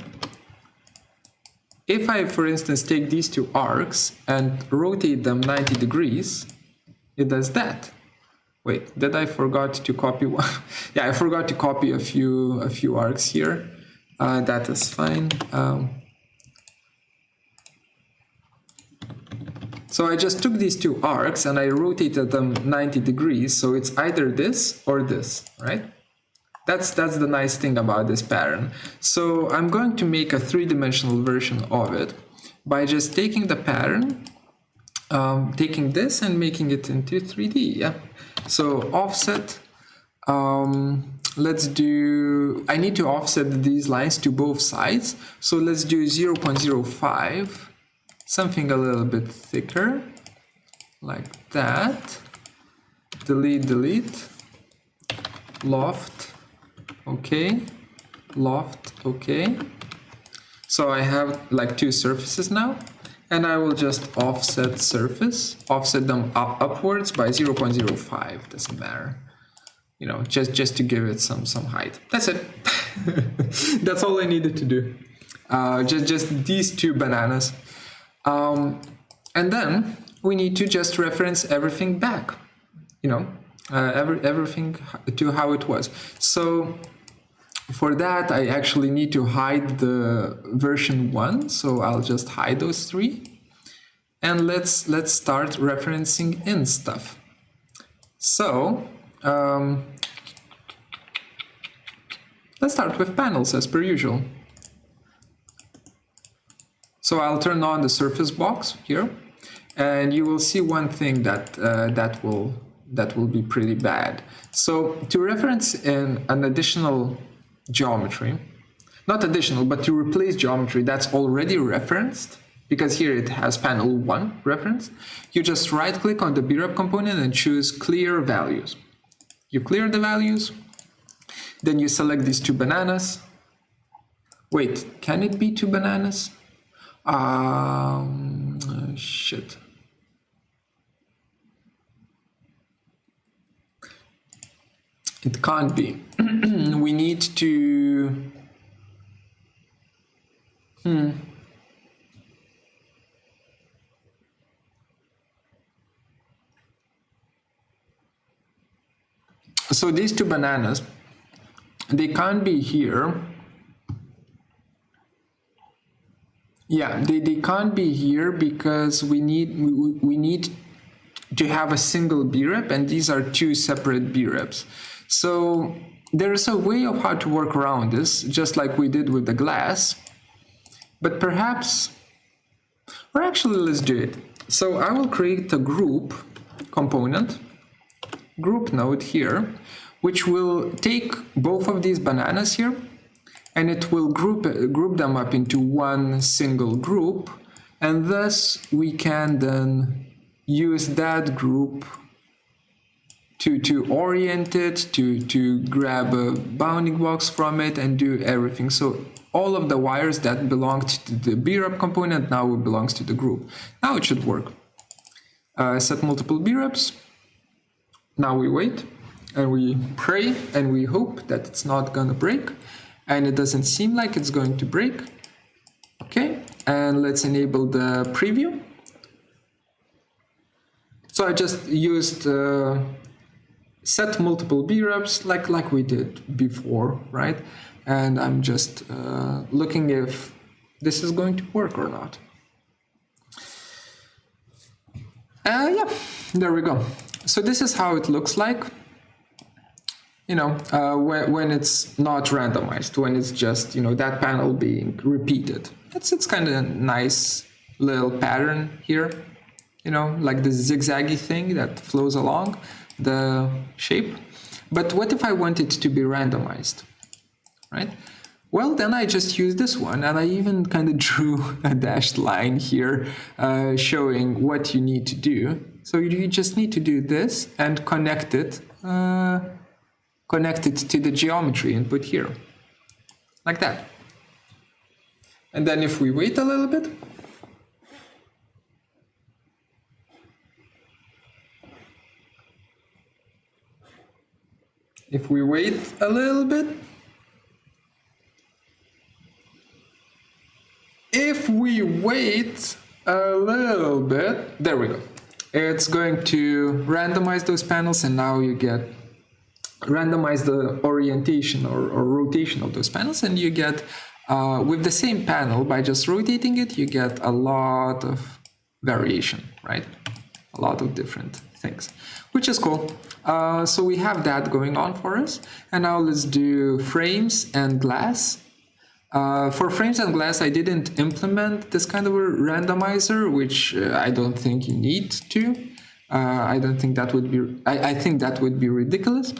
if I, for instance, take these two arcs and rotate them 90 degrees, it does that. Wait, did I forgot to copy one? Yeah, I forgot to copy a few arcs here. That is fine. So I just took these two arcs and I rotated them 90 degrees. So it's either this or this, right? That's the nice thing about this pattern. So I'm going to make a three-dimensional version of it by just taking the pattern, taking this and making it into 3D. Yeah. So offset. Let's do. I need to offset these lines to both sides. So let's do 0.05. Something a little bit thicker, like that. Delete, loft, okay, loft, okay. So I have like two surfaces now, and I will just offset them upwards by 0.05, doesn't matter. Just to give it some height. That's it. That's all I needed to do. Just these two bananas. And then we need to just reference everything back, everything to how it was. So for that, I actually need to hide the version 1. So I'll just hide those three. And let's start referencing in stuff. So let's start with panels as per usual. So I'll turn on the surface box here, and you will see one thing that will be pretty bad. So to reference an additional geometry, not additional, but to replace geometry that's already referenced, because here it has panel 1 referenced, you just right-click on the BREP component and choose Clear Values. You clear the values, then you select these two bananas. Wait, can it be two bananas? Shit. It can't be. We need to... So these two bananas, they can't be here. Yeah, they can't be here because we need to have a single BREP, and these are two separate BREPs. So there's a way of how to work around this, just like we did with the glass. But perhaps, or actually let's do it. So I will create a group component, group node here, which will take both of these bananas here, and it will group them up into one single group, and thus we can then use that group to orient it, to grab a bounding box from it and do everything. So all of the wires that belonged to the BREP component now belongs to the group. Now it should work. Set multiple BREPs. Now we wait and we pray and we hope that it's not gonna break. And it doesn't seem like it's going to break. Okay, and let's enable the preview. So I just used set multiple BREPs like we did before, right? And I'm just looking if this is going to work or not. Yeah, there we go. So this is how it looks like, you know, when it's not randomized, when it's just, you know, that panel being repeated. It's kind of a nice little pattern here, you know, like the zigzaggy thing that flows along the shape. But what if I want it to be randomized, right? Well, then I just use this one, and I even kind of drew a dashed line here showing what you need to do. So you just need to do this and connect it to the geometry input here, like that. And then if we wait a little bit, if we wait a little bit, there we go. It's going to randomize those panels, and now you get randomize the orientation or rotation of those panels, and you get with the same panel, by just rotating it, you get a lot of variation, right? A lot of different things, which is cool. So we have that going on for us. And now let's do frames and glass. For frames and glass, I didn't implement this kind of a randomizer, which I don't think you need to. I don't think that would be, I think that would be ridiculous.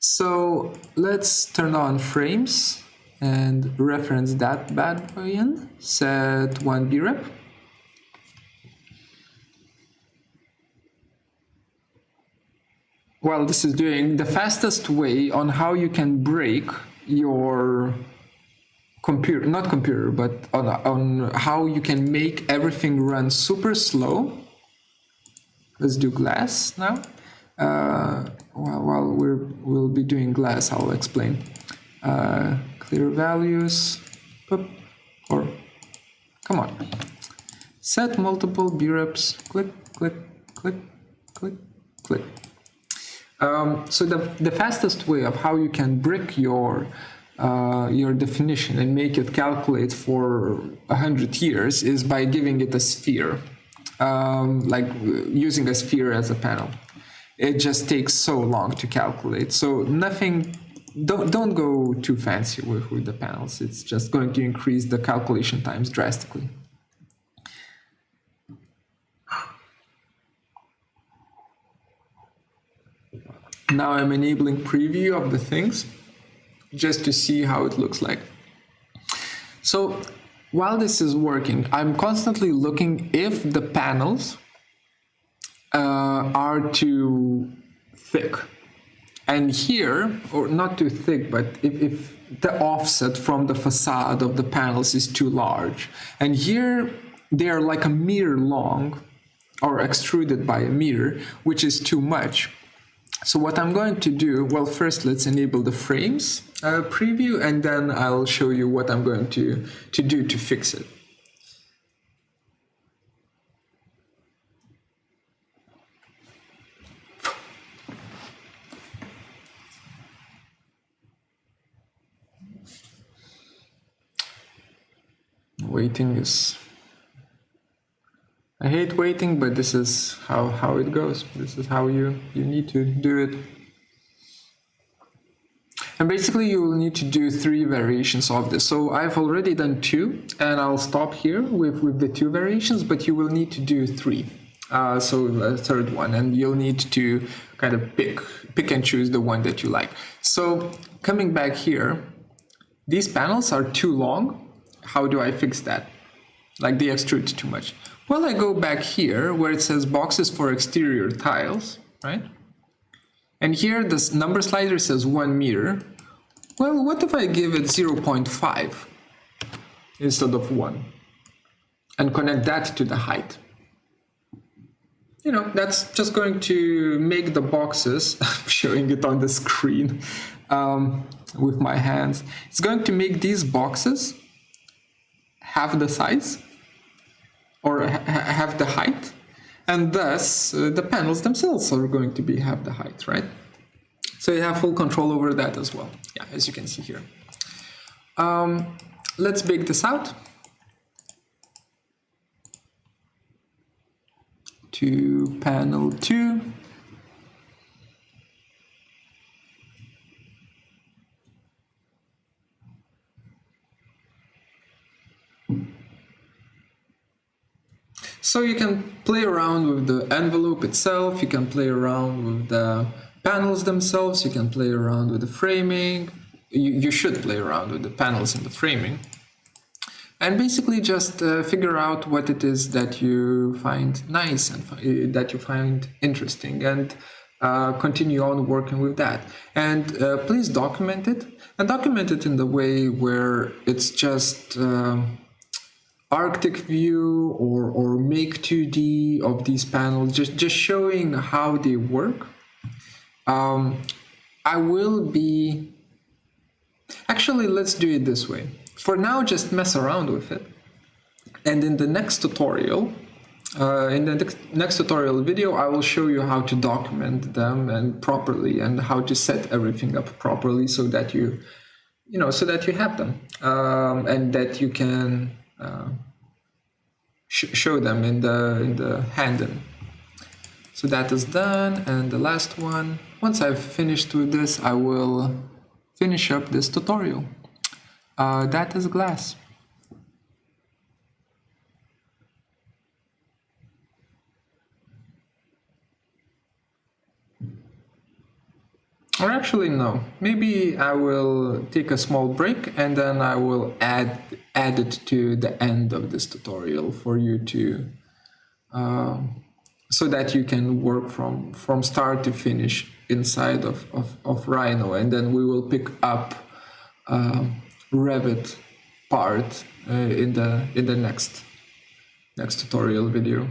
So let's turn on frames and reference that bad boy in, set 1 brep. Well, this is doing the fastest way on how you can break your computer, not computer, but on how you can make everything run super slow. Let's do glass now. While we'll be doing glass, I'll explain. Clear values, or come on. Set multiple breps, click, click, click, click, click. So the fastest way of how you can brick your definition and make it calculate for 100 years is by giving it a sphere, like using a sphere as a panel. It just takes so long to calculate. So nothing, don't go too fancy with the panels. It's just going to increase the calculation times drastically. Now I'm enabling preview of the things just to see how it looks like. So while this is working, I'm constantly looking if the panels are too thick. And here, or not too thick, but if the offset from the facade of the panels is too large. And here they are like a meter long, or extruded by a meter, which is too much. So what I'm going to do, well, first let's enable the frames preview, and then I'll show you what I'm going to do to fix it. Waiting is, I hate waiting, but this is how it goes. This is how you need to do it. And basically you will need to do 3 variations of this. So I've already done 2, and I'll stop here with the 2 variations, but you will need to do 3. So a third one, and you'll need to kind of pick and choose the one that you like. So coming back here, these panels are too long. How do I fix that? Like they extrude too much. Well, I go back here where it says boxes for exterior tiles, right? And here this number slider says 1 meter. Well, what if I give it 0.5 instead of 1 and connect that to the height? You know, that's just going to make the boxes, I'm showing it on the screen with my hands. It's going to make these boxes have the size or have the height, and thus the panels themselves are going to have the height, right? So you have full control over that as well. Yeah, as you can see here. Let's bake this out. to panel 2. So you can play around with the envelope itself, you can play around with the panels themselves, you can play around with the framing. You should play around with the panels and the framing. And basically just figure out what it is that you find nice and that you find interesting, and continue on working with that. And please document it, and document it in the way where it's just Arctic view or make 2D of these panels, just showing how they work. I will be, actually, let's do it this way. For now, just mess around with it. And in the next tutorial, next tutorial video, I will show you how to document them and properly, and how to set everything up properly so that you have them, and that you can show them in the hand-in. So that is done, and the last one, once I've finished with this, I will finish up this tutorial. That is glass. Or actually, no. Maybe I will take a small break, and then I will add it to the end of this tutorial for you to, so that you can work from start to finish inside of Rhino, and then we will pick up Revit part in the next tutorial video.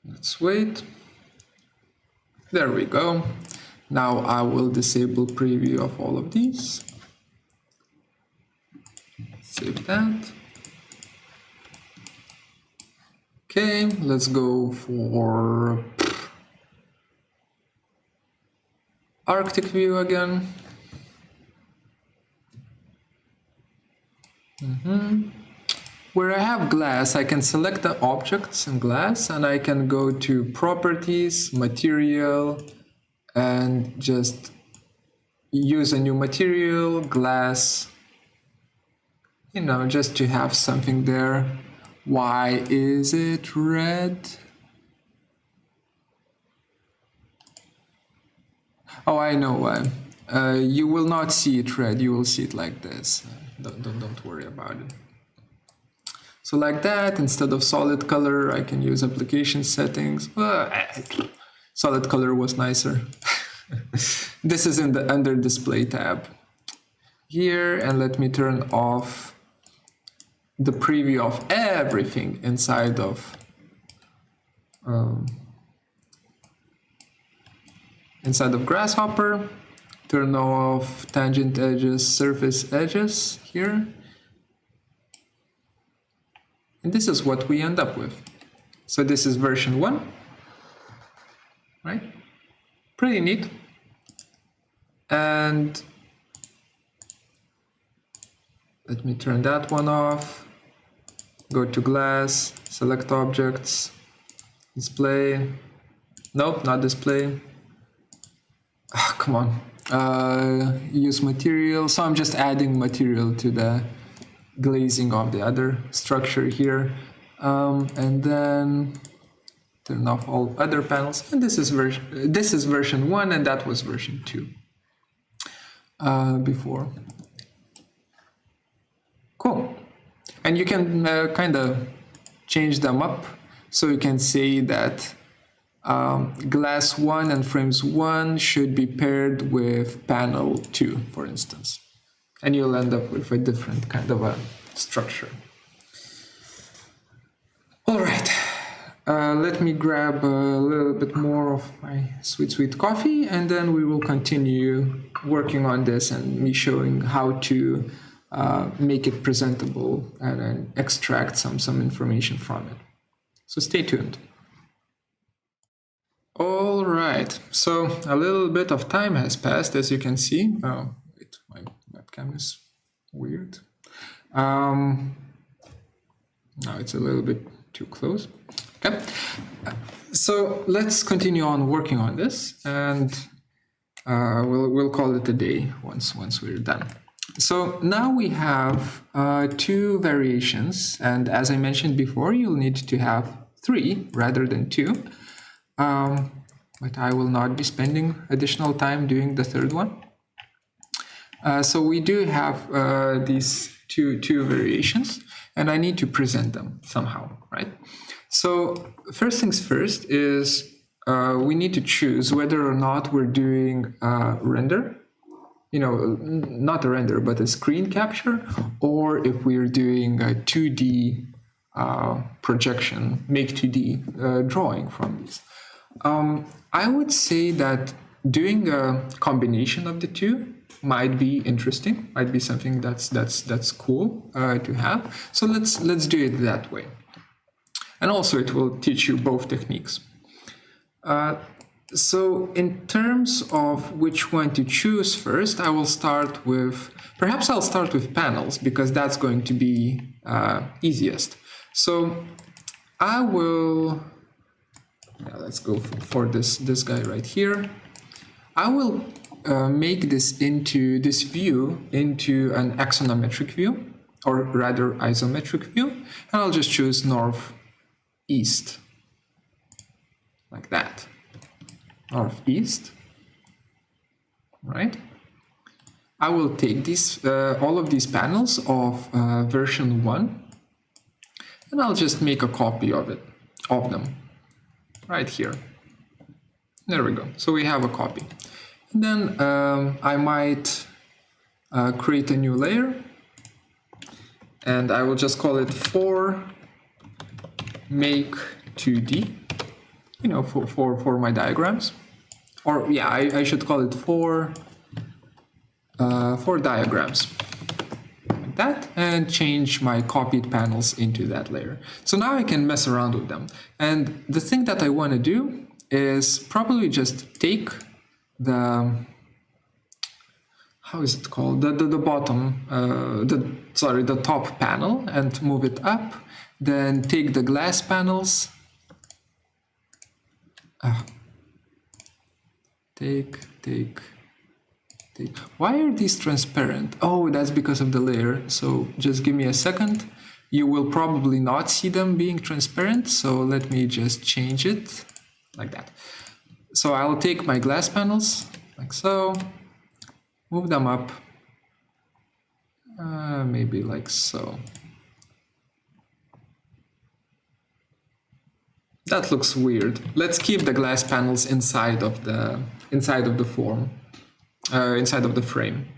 Let's wait. There we go. Now I will disable preview of all of these. Save that. Okay, let's go for Arctic view again. Where I have glass, I can select the objects in glass, and I can go to properties, material, and just use a new material, glass, just to have something there. Why is it red? Oh, I know why. You will not see it red, you will see it like this. Don't worry about it. So like that, instead of solid color, I can use application settings. Solid color was nicer. This is in the under display tab here, and let me turn off the preview of everything inside of Grasshopper. Turn off tangent edges, surface edges here. And this is what we end up with. So this is version 1, right? Pretty neat. And let me turn that one off. Go to glass, select objects, display. Nope, not display. Oh, come on. Use material. So I'm just adding material to the glazing of the other structure here, and then turn off all other panels. And this is version 1, and that was version 2 before. Cool. And you can kind of change them up, so you can say that glass 1 and frames 1 should be paired with panel 2, for instance. And you'll end up with a different kind of a structure. All right, let me grab a little bit more of my sweet coffee, and then we will continue working on this and me showing how to make it presentable and extract some information from it. So stay tuned. All right, so a little bit of time has passed, as you can see. Oh, wait, my webcam is weird. Now it's a little bit too close. Okay, so let's continue on working on this, and we'll call it a day once we're done. So now we have 2 variations, and as I mentioned before, you'll need to have 3 rather than 2. But I will not be spending additional time doing the 3rd one. So we do have these two variations, and I need to present them somehow, right? So first things first is we need to choose whether or not we're doing render, not a render, but a screen capture, or if we're doing a 2D projection, make 2D drawing from these. I would say that doing a combination of the 2 might be interesting, might be something that's cool to have. So let's do it that way. And also it will teach you both techniques. So in terms of which one to choose first, I will start with, perhaps I'll start with panels, because that's going to be easiest. So I will, let's go for this guy right here. I will make this view into an axonometric view, or rather isometric view, and I'll just choose northeast, like that. Northeast, right? I will take these all of these panels of version 1, and I'll just make a copy of them right here. There we go. So we have a copy. And then I might create a new layer, and I will just call it for make 2D, for my diagrams. Or yeah, I should call it for diagrams, like that, and change my copied panels into that layer. So now I can mess around with them. And the thing that I want to do is probably just take the, how is it called? The bottom, the top panel, and move it up. Then take the glass panels. Take. Why are these transparent? Oh, that's because of the layer. So just give me a second. You will probably not see them being transparent. So let me just change it like that. So I'll take my glass panels like so, move them up, maybe like so. That looks weird. Let's keep the glass panels inside of the form, inside of the frame,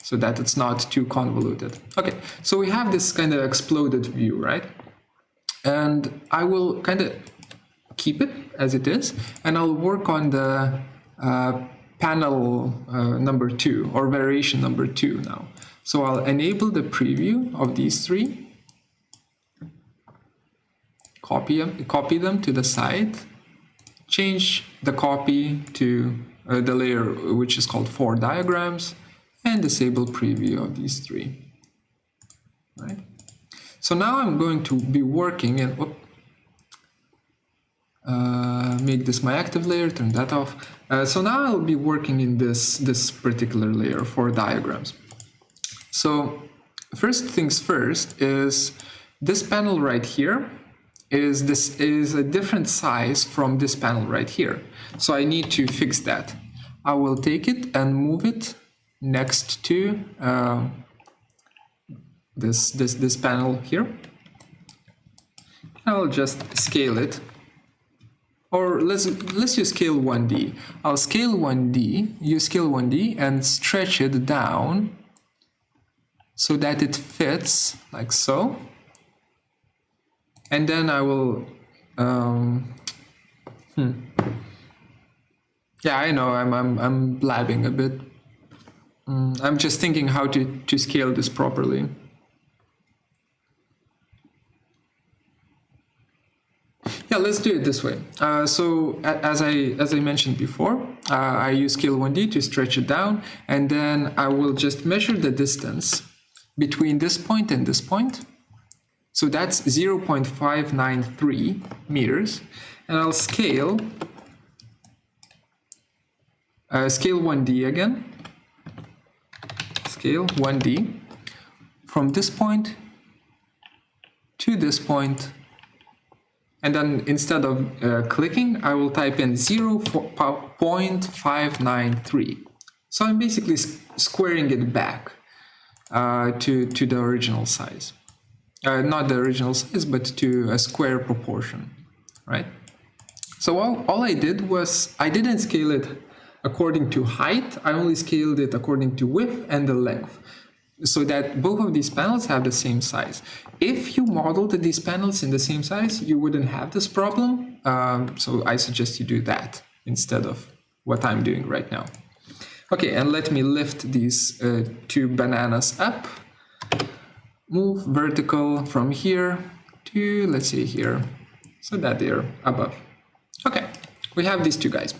so that it's not too convoluted. Okay, so we have this kind of exploded view, right? And I will kind of keep it as it is, and I'll work on the panel number 2, or variation number 2 now. So I'll enable the preview of these 3. Copy them to the side, change the copy to the layer which is called for diagrams, and disable preview of these 3. Right? So now I'm going to be working and make this my active layer, turn that off. So now I'll be working in this particular layer for diagrams. So first things first is this panel right here is a different size from this panel right here. So I need to fix that. I will take it and move it next to this panel here. I'll just scale it. Or let's use scale 1D. I'll scale 1D, use scale 1D, and stretch it down so that it fits like so. And then I will, yeah, I know I'm blabbing a bit. I'm just thinking how to scale this properly. Yeah, let's do it this way. So as I mentioned before, I use scale 1D to stretch it down, and then I will just measure the distance between this point and this point. So that's 0.593 meters. And I'll scale 1D again. Scale 1D from this point to this point. And then instead of clicking, I will type in 0.593. So I'm basically squaring it back to the original size. Not the original size, but to a square proportion, right? So all I did was, I didn't scale it according to height, I only scaled it according to width and the length, so that both of these panels have the same size. If you modeled these panels in the same size, you wouldn't have this problem. So I suggest you do that instead of what I'm doing right now. Okay, and let me lift these two bananas up. Move vertical from here to, let's say, here, so that they're above. Okay, we have these two guys.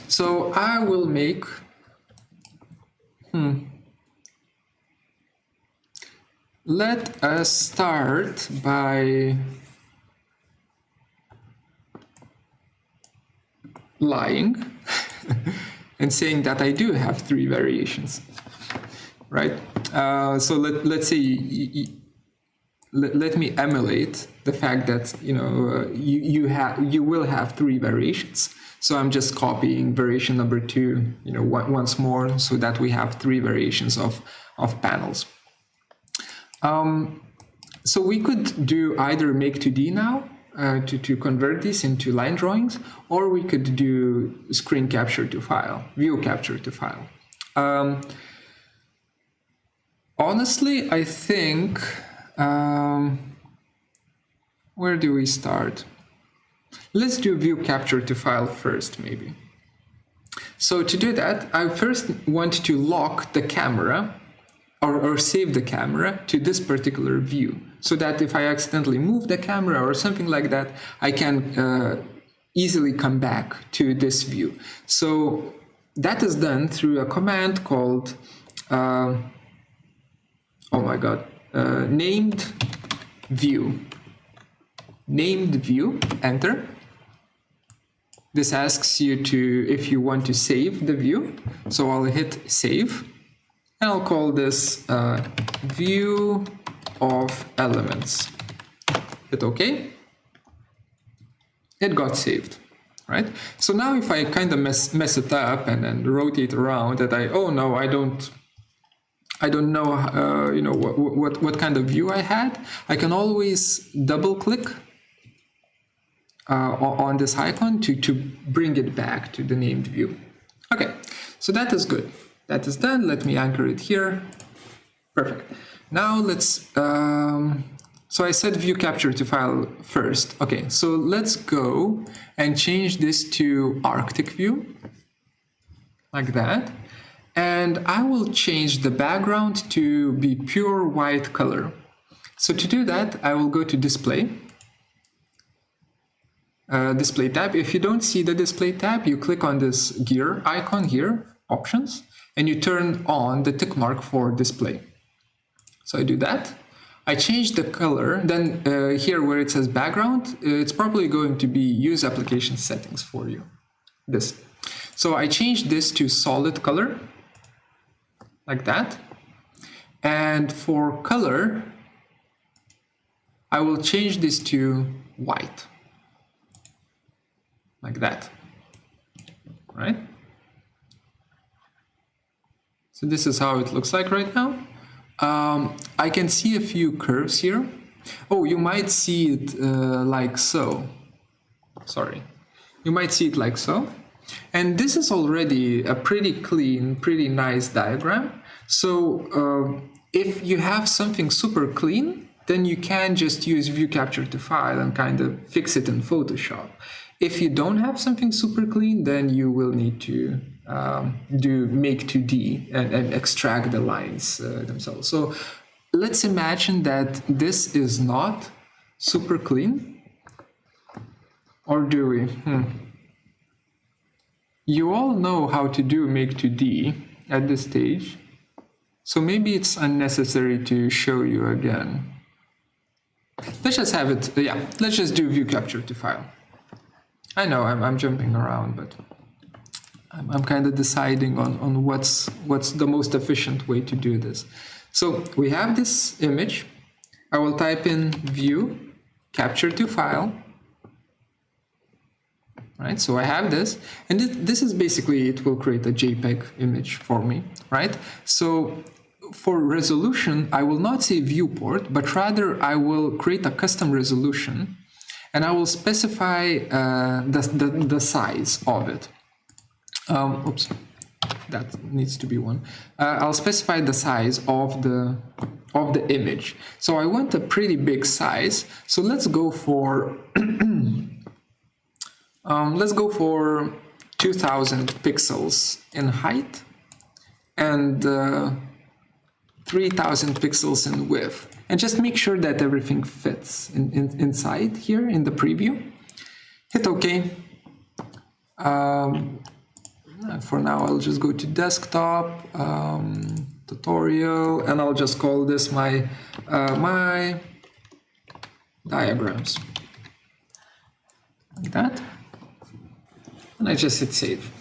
So I will make, let us start by lying and saying that I do have 3 variations, right? So let's say let me emulate the fact that you will have 3 variations. So I'm just copying variation number 2, once more, so that we have 3 variations of panels. So we could do either make 2D now to convert these into line drawings, or we could do screen capture to file, view capture to file. Honestly, I think, where do we start? Let's do view capture to file first, maybe. So to do that, I first want to lock the camera or save the camera to this particular view, so that if I accidentally move the camera or something like that, I can easily come back to this view. So that is done through a command called named view. Named view, enter. This asks you if you want to save the view. So I'll hit save, and I'll call this view of elements. Hit OK. It got saved, right? So now if I kind of mess it up and then rotate around, that I don't know, what kind of view I had, I can always double click on this icon to bring it back to the named view. Okay, so that is good. That is done. Let me anchor it here. Perfect. Now let's, so I said view capture to file first. Okay, so let's go and change this to Arctic view, like that. And I will change the background to be pure white color. So to do that, I will go to display. Display tab. If you don't see the display tab, you click on this gear icon here, options, and you turn on the tick mark for display. So I do that. I change the color. Then here where it says background, it's probably going to be use application settings for you. This. So I change this to solid color, like that. And for color, I will change this to white. Like that, right? So this is how it looks like right now. I can see a few curves here. Oh, you might see it like so. Sorry. You might see it like so. And this is already a pretty clean, pretty nice diagram. So if you have something super clean, then you can just use view capture to file and kind of fix it in Photoshop. If you don't have something super clean, then you will need to do make 2D and extract the lines themselves. So let's imagine that this is not super clean. Or do we? You all know how to do make 2D at this stage. So maybe it's unnecessary to show you again. Let's just have it, yeah, let's just do view capture to file. I know I'm jumping around, but I'm kind of deciding on what's the most efficient way to do this. So we have this image. I will type in view capture to file. Right, so I have this, and this is basically, it will create a JPEG image for me, right? So for resolution, I will not say viewport, but rather I will create a custom resolution, and I will specify the size of it. Oops, that needs to be one. I'll specify the size of the image. So I want a pretty big size. So let's go for 2000 pixels in height and 3000 pixels in width, and just make sure that everything fits inside here in the preview. Hit OK. For now, I'll just go to desktop, tutorial, and I'll just call this my diagrams, like that. And I just hit save.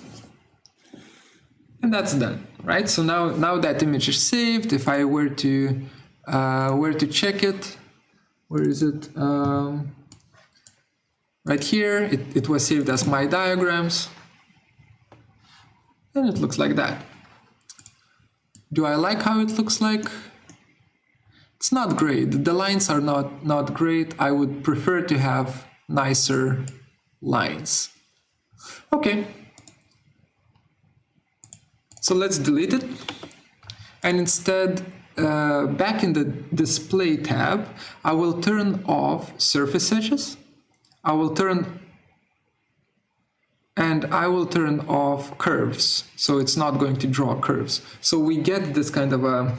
And that's done, right? So now that image is saved. If I were to check it, where is it? Right here, it was saved as my diagrams. And it looks like that. Do I like how it looks like? It's not great. The lines are not great. I would prefer to have nicer lines. Okay. So let's delete it. And instead, back in the display tab, I will turn off surface edges. I will turn off curves, so it's not going to draw curves. So we get this kind of a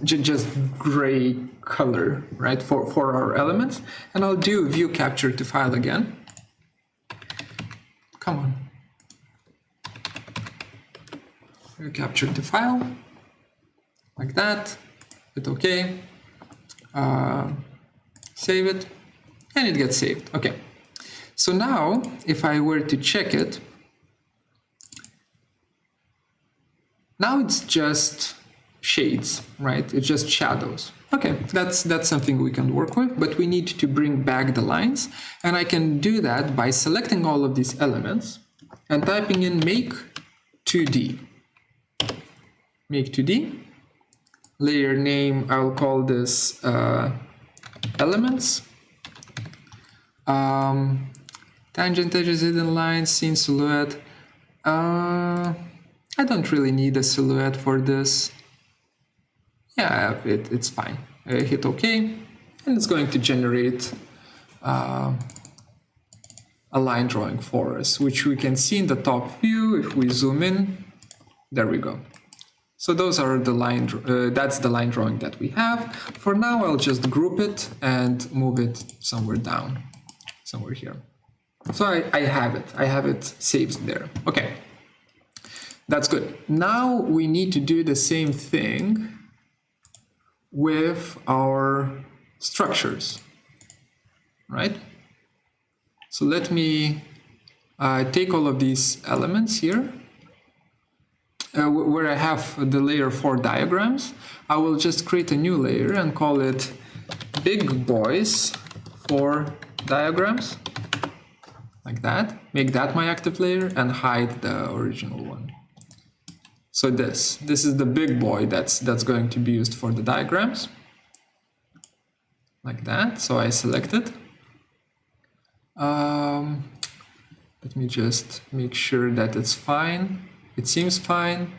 just gray color, right, for our elements. And I'll do view capture to file again. Come on. View capture to file, like that. Hit OK. Save it, and it gets saved. Okay. So now, if I were to check it, now it's just shades, right? It's just shadows. Okay, that's something we can work with, but we need to bring back the lines, and I can do that by selecting all of these elements and typing in make 2D. Make 2D. Layer name, I'll call this elements. Tangent edges, hidden lines, scene silhouette. I don't really need a silhouette for this. Yeah, it's fine. Hit OK, and it's going to generate a line drawing for us, which we can see in the top view. If we zoom in, there we go. So those are the line. That's the line drawing that we have. For now, I'll just group it and move it somewhere down, somewhere here. So I have it. I have it saved there. Okay, that's good. Now we need to do the same thing with our structures, right? So let me take all of these elements here, where I have the layer for diagrams. I will just create a new layer and call it Big Boys for Diagrams. Like that, make that my active layer and hide the original one. So this is the big boy that's going to be used for the diagrams. Like that, so I select it. Let me just make sure that it's fine. It seems fine.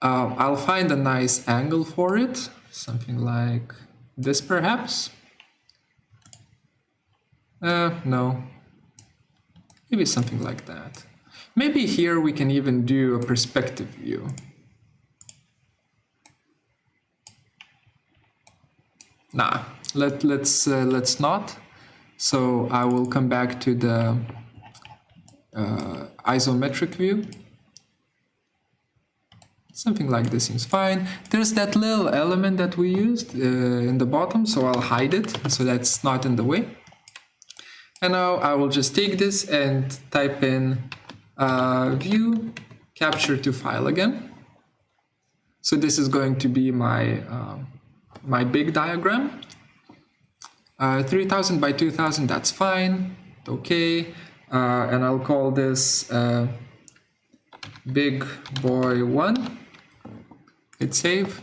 I'll find a nice angle for it, something like this perhaps. No. Maybe something like that. Maybe here we can even do a perspective view. Nah, let's not. So I will come back to the isometric view. Something like this seems fine. There's that little element that we used in the bottom, so I'll hide it so that's not in the way. And now I will just take this and type in view capture to file again. So this is going to be my my big diagram. 3000 by 2000, that's fine. Okay, and I'll call this big boy 1. Hit save.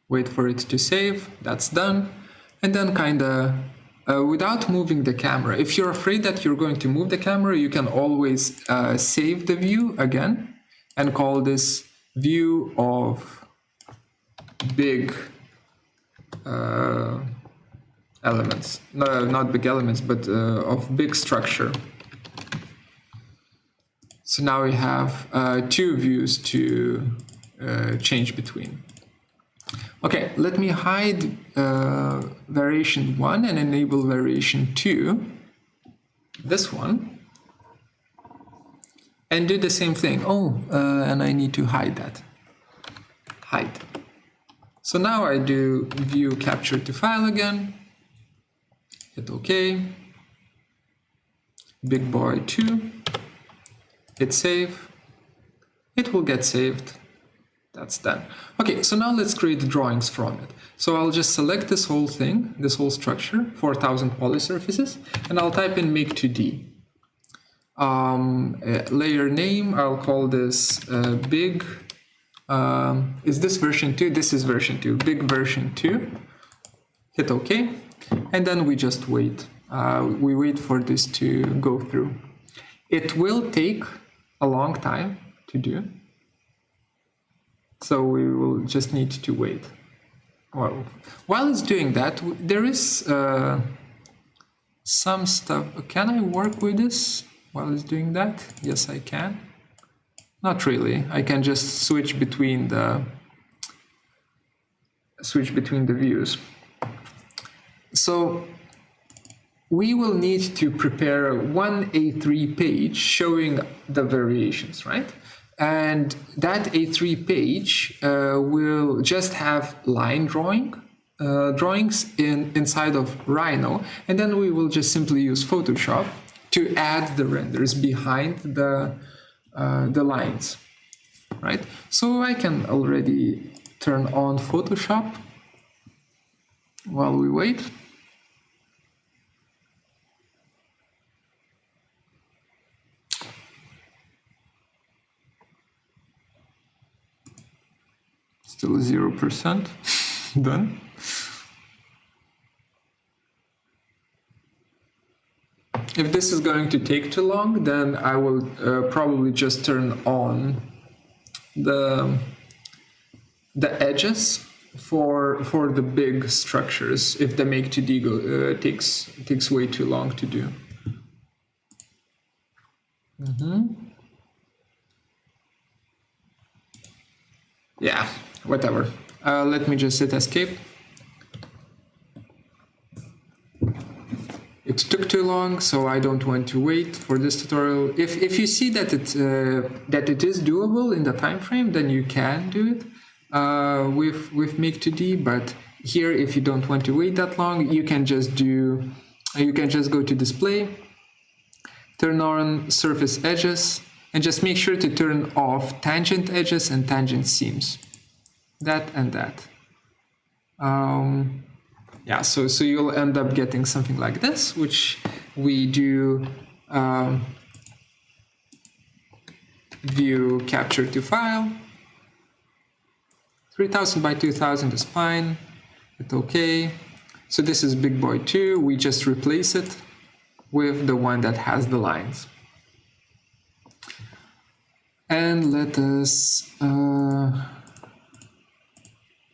Wait for it to save. That's done. And then without moving the camera. If you're afraid that you're going to move the camera, you can always save the view again and call this view of big elements. No, not big elements, but of big structure. So now we have 2 views to change between. Okay, let me hide variation 1 and enable variation 2, this one, and do the same thing. Oh, and I need to hide that. Hide. So now I do view capture to file again, hit OK, big boy 2, hit save, it will get saved. That's done. Okay, so now let's create drawings from it. So I'll just select this whole thing, this whole structure, 4000 polysurfaces, and I'll type in make 2D. Layer name, I'll call this big. Is this version 2? This is version 2, big version 2. Hit OK, and then we just wait. We wait for this to go through. It will take a long time to do. So we will just need to wait. Well, while it's doing that, there is some stuff. Can I work with this while it's doing that? Yes, I can. Not really. I can just switch between the views. So we will need to prepare one A3 page showing the variations, right? And that A3 page will just have line drawings inside of Rhino, and then we will just simply use Photoshop to add the renders behind the lines, right? So I can already turn on Photoshop while we wait. Still 0% done. If this is going to take too long, then I will probably just turn on the edges for the big structures if the make 2D takes way too long to do. Yeah, whatever. Let me just hit escape. It took too long, so I don't want to wait for this tutorial. If you see that it is doable in the time frame, then you can do it with Make 2D. But here, if you don't want to wait that long, you can just go to Display, turn on Surface Edges, and just make sure to turn off Tangent Edges and Tangent Seams. That and that. Yeah, so you'll end up getting something like this, which we do view capture to file. 3000 by 2000 is fine. Hit OK. So this is Big Boy 2. We just replace it with the one that has the lines. And let us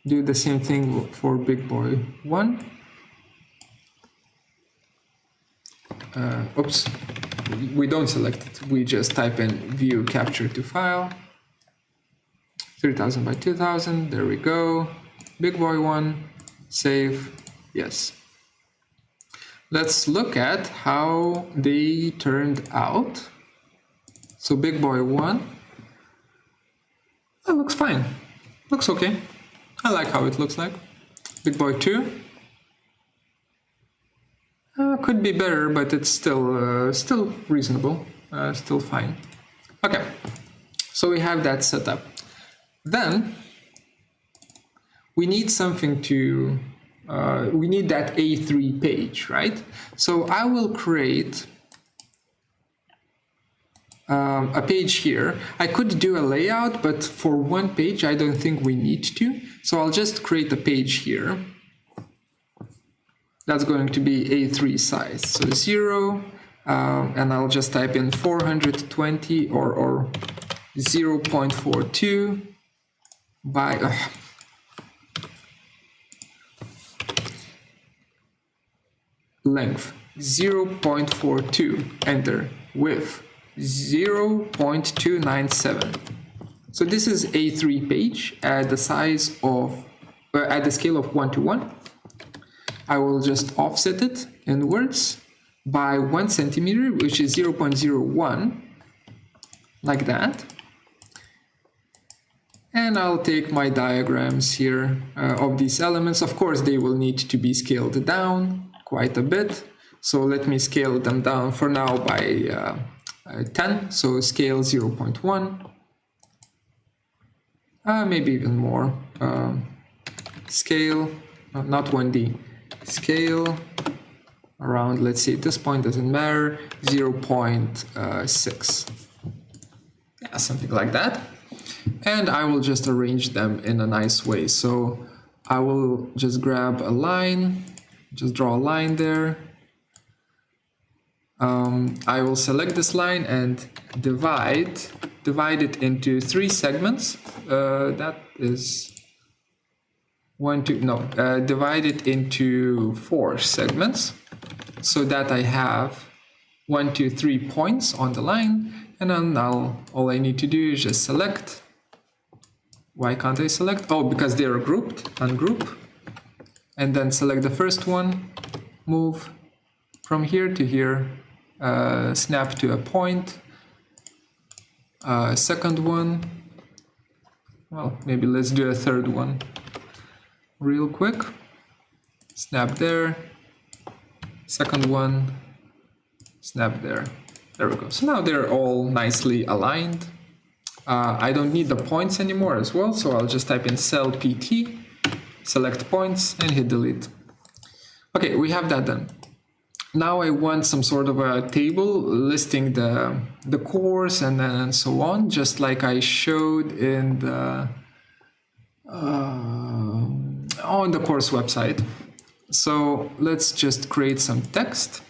do the same thing for Big Boy 1. Oops, we don't select it. We just type in view capture to file. 3000 by 2000, there we go. Big Boy 1, save, yes. Let's look at how they turned out. So Big Boy 1, That looks fine. Looks okay. I like how it looks like. Big boy 2. Could be better, but it's still reasonable. Still fine. Okay. So we have that set up. Then we need something to, we need that A3 page, right? So I will create a page here. I could do a layout, but for one page, I don't think we need to. So I'll just create a page here. That's going to be A3 size. So 0, and I'll just type in 420 or 0.42 by... length 0.42, enter, width 0.297. So this is A3 page at the size of, at the scale of 1 to 1. I will just offset it inwards by 1 centimeter, which is 0.01, like that. And I'll take my diagrams here of these elements. Of course, they will need to be scaled down quite a bit. So let me scale them down for now by 10. So scale 0.1, maybe even more. Scale, not 1D, scale around, let's see, at this point doesn't matter, 0.6. Yeah, something like that. And I will just arrange them in a nice way. So I will just grab a line, just draw a line there. I will select this line and divide it into 3 segments. That is divide it into 4 segments, so that I have 1, 2, 3 points on the line, and then now all I need to do is just select. Why can't I select? Oh, because they are grouped, ungroup, and then select the first one, move from here to here, snap to a point, second one, well, maybe let's do a third one real quick, snap there, second one, snap there. There we go. So now they're all nicely aligned. I don't need the points anymore as well, so I'll just type in cell PT, select points, and hit delete. Okay, we have that done. Now I want some sort of a table listing the course and so on, just like I showed in the on the course website. So let's just create some text.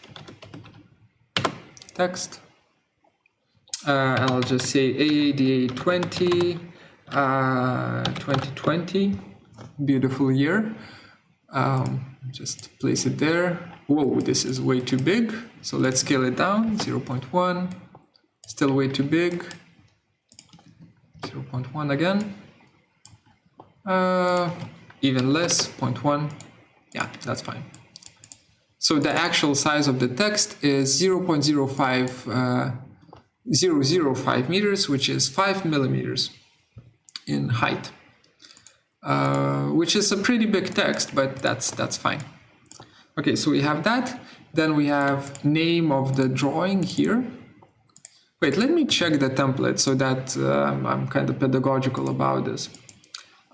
And I'll just say AADA20 2020, beautiful year. Just place it there. Whoa, this is way too big. So let's scale it down, 0.1, still way too big. 0.1 again. Even less, 0.1. Yeah, that's fine. So the actual size of the text is 0.005 meters, which is 5 millimeters in height, which is a pretty big text, but that's fine. Okay, so we have that. Then we have name of the drawing here. Wait, let me check the template so that I'm kind of pedagogical about this.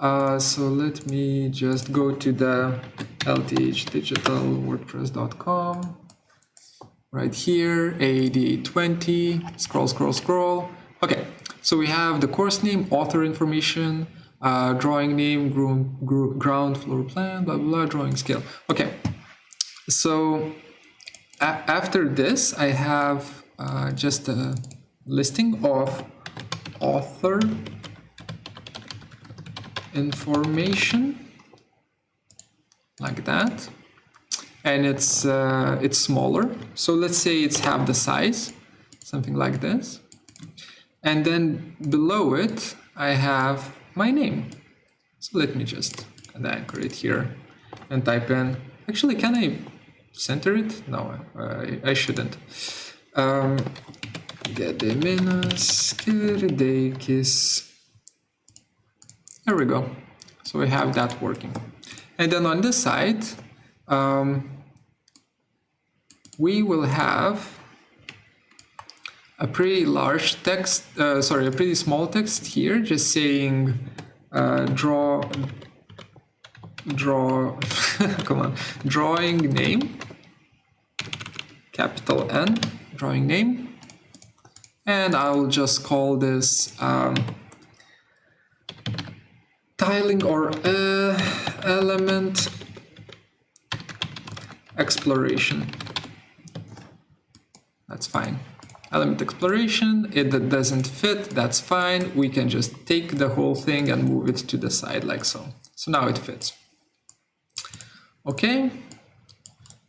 So let me just go to the lthdigitalwordpress.com. Right here, AADA20, scroll. Okay, so we have the course name, author information, drawing name, ground floor plan, blah, blah, drawing scale. Okay, so after this, I have just a listing of author information, like that. And it's smaller, so let's say it's half the size, something like this. And then below it I have my name, so let me just anchor it here and type in, actually, can I center it? No, I shouldn't. Gediminas Kirdeikis There we go. So we have that working. And then on this side, we will have a pretty large text, a pretty small text here, just saying draw, come on, drawing name, capital N, drawing name. And I'll just call this tiling or element exploration. That's fine. Element exploration, it doesn't fit, that's fine. We can just take the whole thing and move it to the side like so. So now it fits. Okay,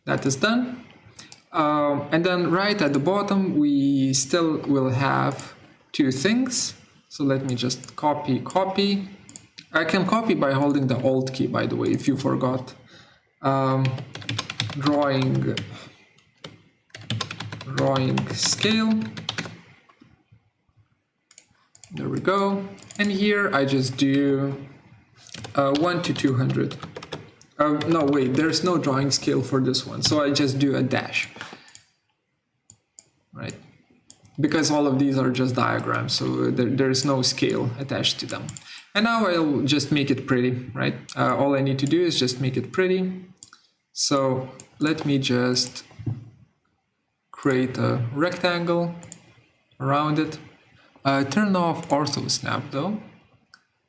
that is done. And then right at the bottom, we still will have two things. So let me just copy. I can copy by holding the Alt key, by the way, if you forgot. Drawing scale. There we go. And here I just do 1 to 200. No, wait, there's no drawing scale for this one. So I just do a dash. Right? Because all of these are just diagrams, so there's no scale attached to them. And now I'll just make it pretty, right? All I need to do is just make it pretty. So let me just create a rectangle around it. Turn off ortho snap though.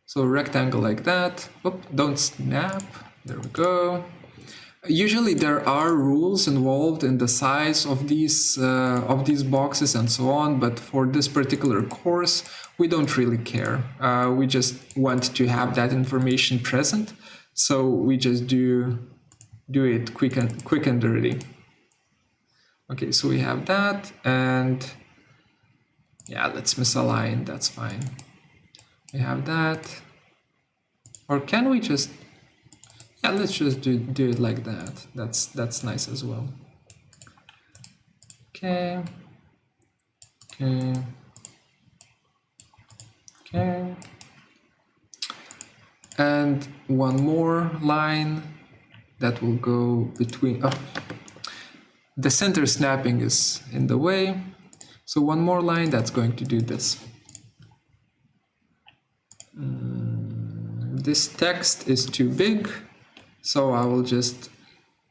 So rectangle like that. Oop, don't snap. There we go. Usually there are rules involved in the size of these boxes and so on, but for this particular course, we don't really care. We just want to have that information present, so we just do it quick and dirty. Okay, so we have that, and yeah, let's misalign. That's fine. We have that, or can we just? Yeah, let's just do it like that. That's nice as well. Okay. And one more line that will go between. Oh, the center snapping is in the way. So one more line that's going to do this. This text is too big. So I will just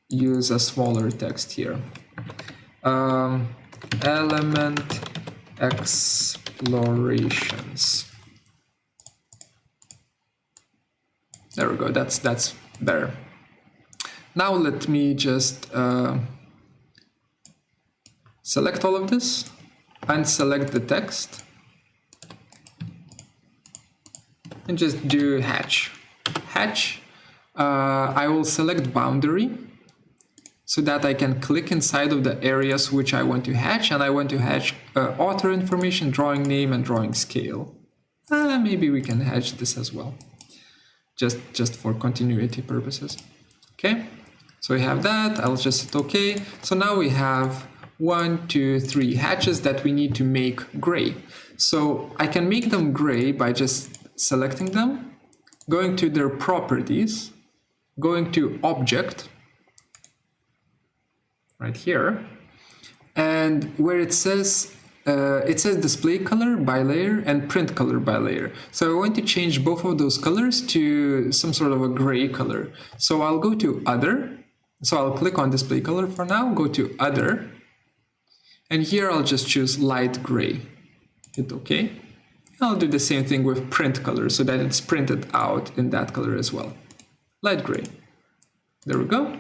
use a smaller text here. Element explorations. There we go. That's better. Now let me just select all of this and select the text and just do hatch. I will select boundary so that I can click inside of the areas which I want to hatch, and I want to hatch author information, drawing name, and drawing scale. Maybe we can hatch this as well, just for continuity purposes. Okay, so we have that. I'll just hit OK. So now we have 1, 2, 3 hatches that we need to make gray. So I can make them gray by just selecting them, going to their properties, going to object right here, and where it says display color by layer and print color by layer. So I want to change both of those colors to some sort of a gray color. So I'll go to other. So I'll click on display color for now, go to other, and here I'll just choose light gray. Hit OK. I'll do the same thing with print color so that it's printed out in that color as well. Light gray. There we go.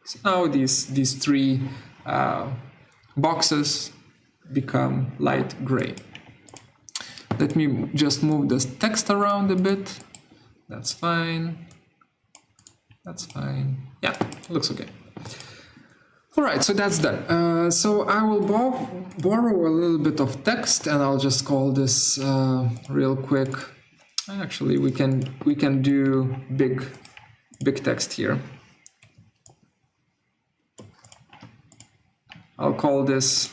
So now these three boxes become light gray. Let me just move this text around a bit. That's fine. That's fine. Yeah, looks okay. All right, so that's done. So I will borrow a little bit of text, and I'll just call this real quick. Actually, we can do big text here. I'll call this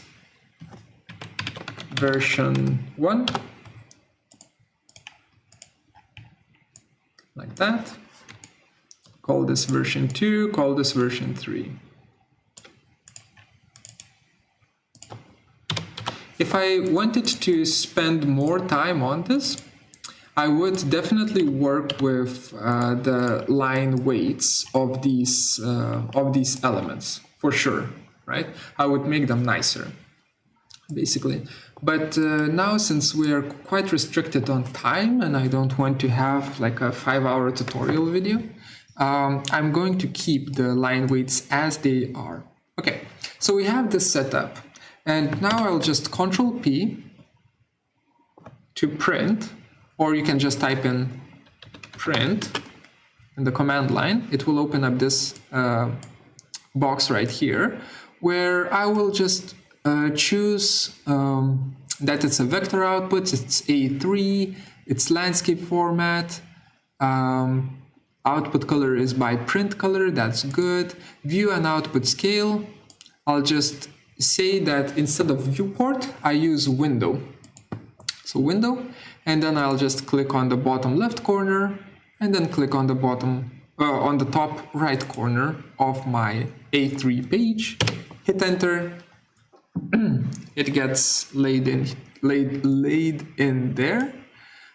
version 1. that. Call this version 2, call this version 3. If I wanted to spend more time on this, I would definitely work with the line weights of these elements, for sure, right? I would make them nicer, basically. But now, since we are quite restricted on time and I don't want to have like a 5-hour tutorial video, I'm going to keep the line weights as they are. Okay, so we have this set up. And now I'll just Control P to print, or you can just type in print in the command line. It will open up this box right here, where I will just choose that it's a vector output, it's A3, it's landscape format, output color is by print color, that's good. View and output scale, I'll just say that instead of viewport, I use window. So window, and then I'll just click on the bottom left corner, and then click on the bottom, on the top right corner of my A3 page. Hit enter. It gets laid in there.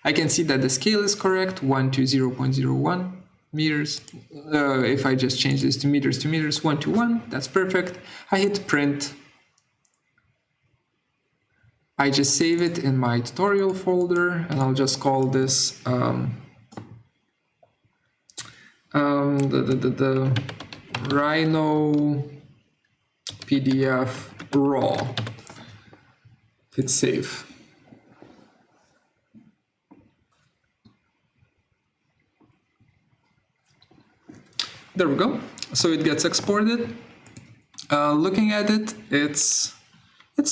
I can see that the scale is correct, 1 to 0.01 meters. If I just change this to meters, 1 to 1, that's perfect. I hit print. I just save it in my tutorial folder, and I'll just call this the Rhino PDF raw. Hit save. There we go. So it gets exported. Looking at it, it's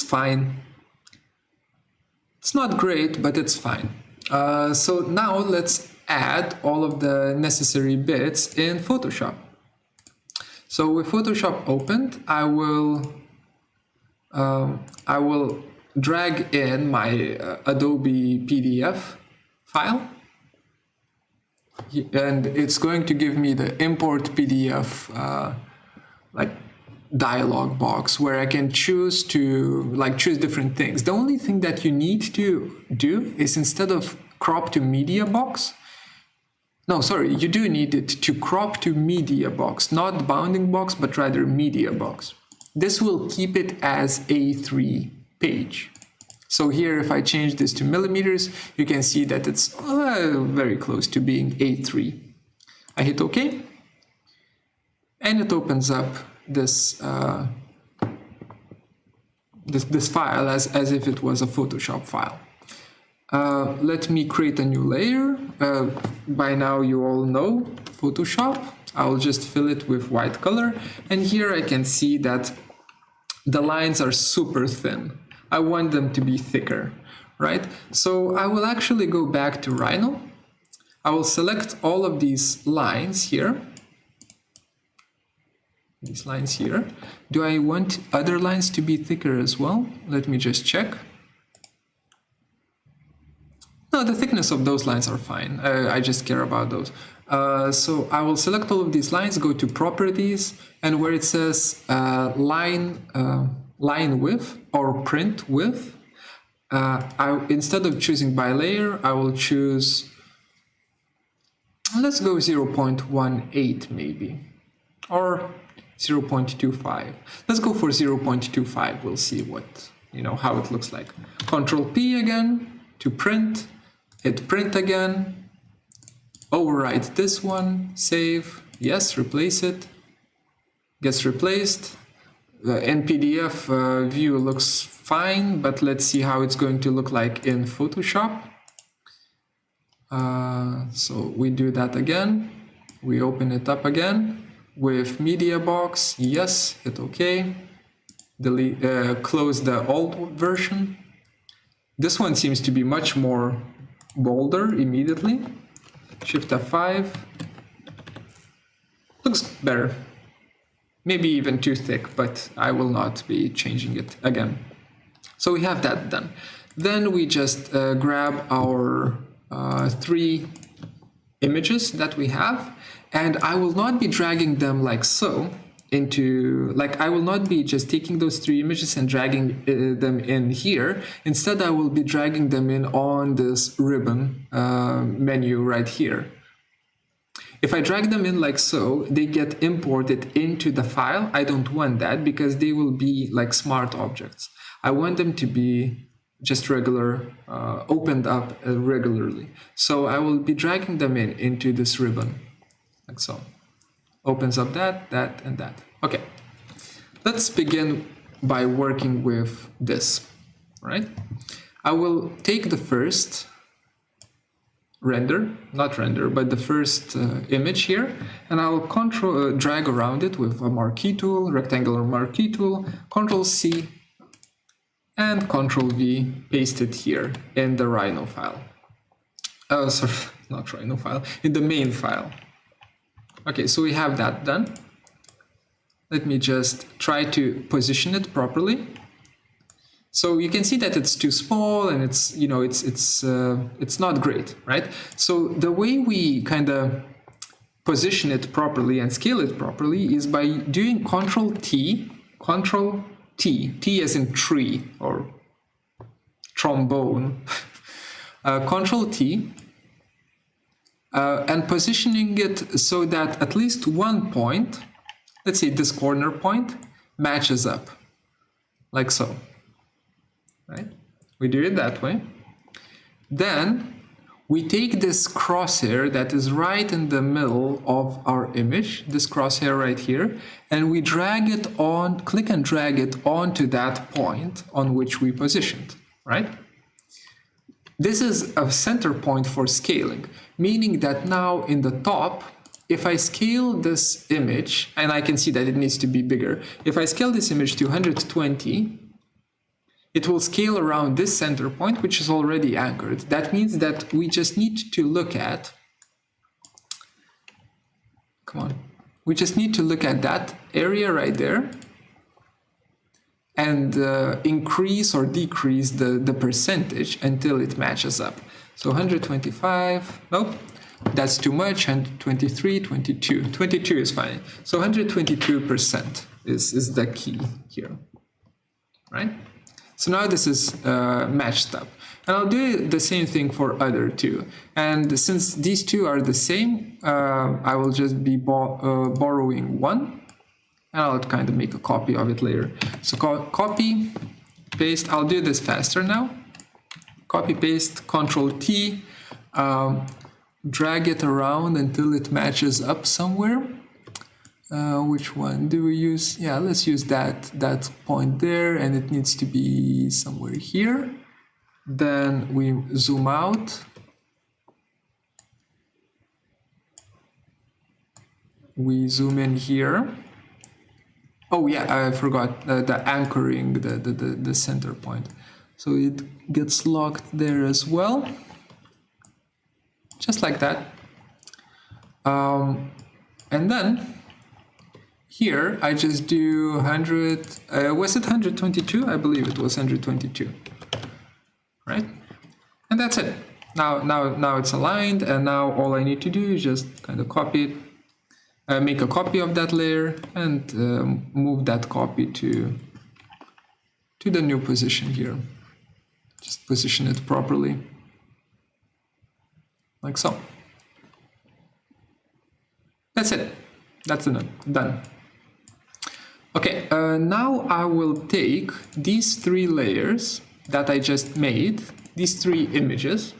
fine. It's not great, but it's fine. So now let's add all of the necessary bits in Photoshop. So with Photoshop opened, I will drag in my Adobe PDF file, and it's going to give me the import PDF like dialog box where I can choose to choose different things. The only thing that you need to do is, instead of crop to media box, no, sorry, you do need it to crop to media box, not bounding box, but rather media box. This will keep it as A3 page. So here, if I change this to millimeters, you can see that it's very close to being A3. I hit OK, and it opens up this this file as if it was a Photoshop file. Let me create a new layer. By now you all know Photoshop. I'll just fill it with white color, and here I can see that the lines are super thin. I want them to be thicker, right? So I will actually go back to Rhino. I will select all of these lines here. These lines here. Do I want other lines to be thicker as well? Let me just check. No, the thickness of those lines are fine. I just care about those. So I will select all of these lines, go to Properties, and where it says line width or print width, instead of choosing by layer, I will choose, let's go 0.18 maybe, or 0.25. Let's go for 0.25. We'll see what, how it looks like. Control P again to print. Hit print again. Overwrite this one. Save. Yes, replace it. Gets replaced. The NPDF view looks fine, but let's see how it's going to look like in Photoshop. So we do that again. We open it up again with media box. Yes, hit OK. Delete, close the old version. This one seems to be much more bolder immediately. Shift F5. Looks better. Maybe even too thick, but I will not be changing it again. So we have that done. Then we just grab our three images that we have, and I will not be dragging them like so into, like I will not be just taking those 3 images and dragging them in here. Instead, I will be dragging them in on this ribbon menu right here. If I drag them in like so, they get imported into the file. I don't want that because they will be like smart objects. I want them to be just regular, opened up regularly. So I will be dragging them into this ribbon, like so. Opens up that, that, and that. Okay, let's begin by working with this, right? I will take the first not render, but the first image here, and I'll drag around it with a marquee tool, rectangular marquee tool, Control-C, and Control-V, paste it here in the Rhino file. Oh, sorry, not Rhino file, in the main file. Okay, so we have that done. Let me just try to position it properly. So you can see that it's too small and it's, you know, it's not great, right? So the way we kind of position it properly and scale it properly is by doing Control-T, T as in tree or trombone, Control-T, and positioning it so that at least one point, let's say this corner point, matches up, like so, right? We do it that way. Then we take this crosshair that is right in the middle of our image, this crosshair right here, and we drag it on, click and drag it onto that point on which we positioned, right? This is a center point for scaling, meaning that now in the top, if I scale this image, and I can see that it needs to be bigger, if I scale this image to 120, it will scale around this center point, which is already anchored. That means that we just need to look at, we just need to look at that area right there and increase or decrease the percentage until it matches up. So 125, nope, that's too much, 123, 22. 22 is fine. So 122% is the key here, right? So now this is matched up. And I'll do the same thing for other two. And since these two are the same, I will just be borrowing one. And I'll kind of make a copy of it later. So copy, paste, I'll do this faster now. Copy, paste, Control-T, drag it around until it matches up somewhere. Which one do we use? Yeah, let's use that point there, and it needs to be somewhere here. Then we zoom out. We zoom in here. Oh yeah, I forgot the anchoring, the center point. So it gets locked there as well. Just like that. And then here I just do 100, was it 122? I believe it was 122, right? And that's it. Now it's aligned, and now all I need to do is just kind of copy it. Make a copy of that layer and move that copy to the new position here. Just position it properly, like so. That's it. That's done. Okay, now I will take these three layers that I just made, these three images,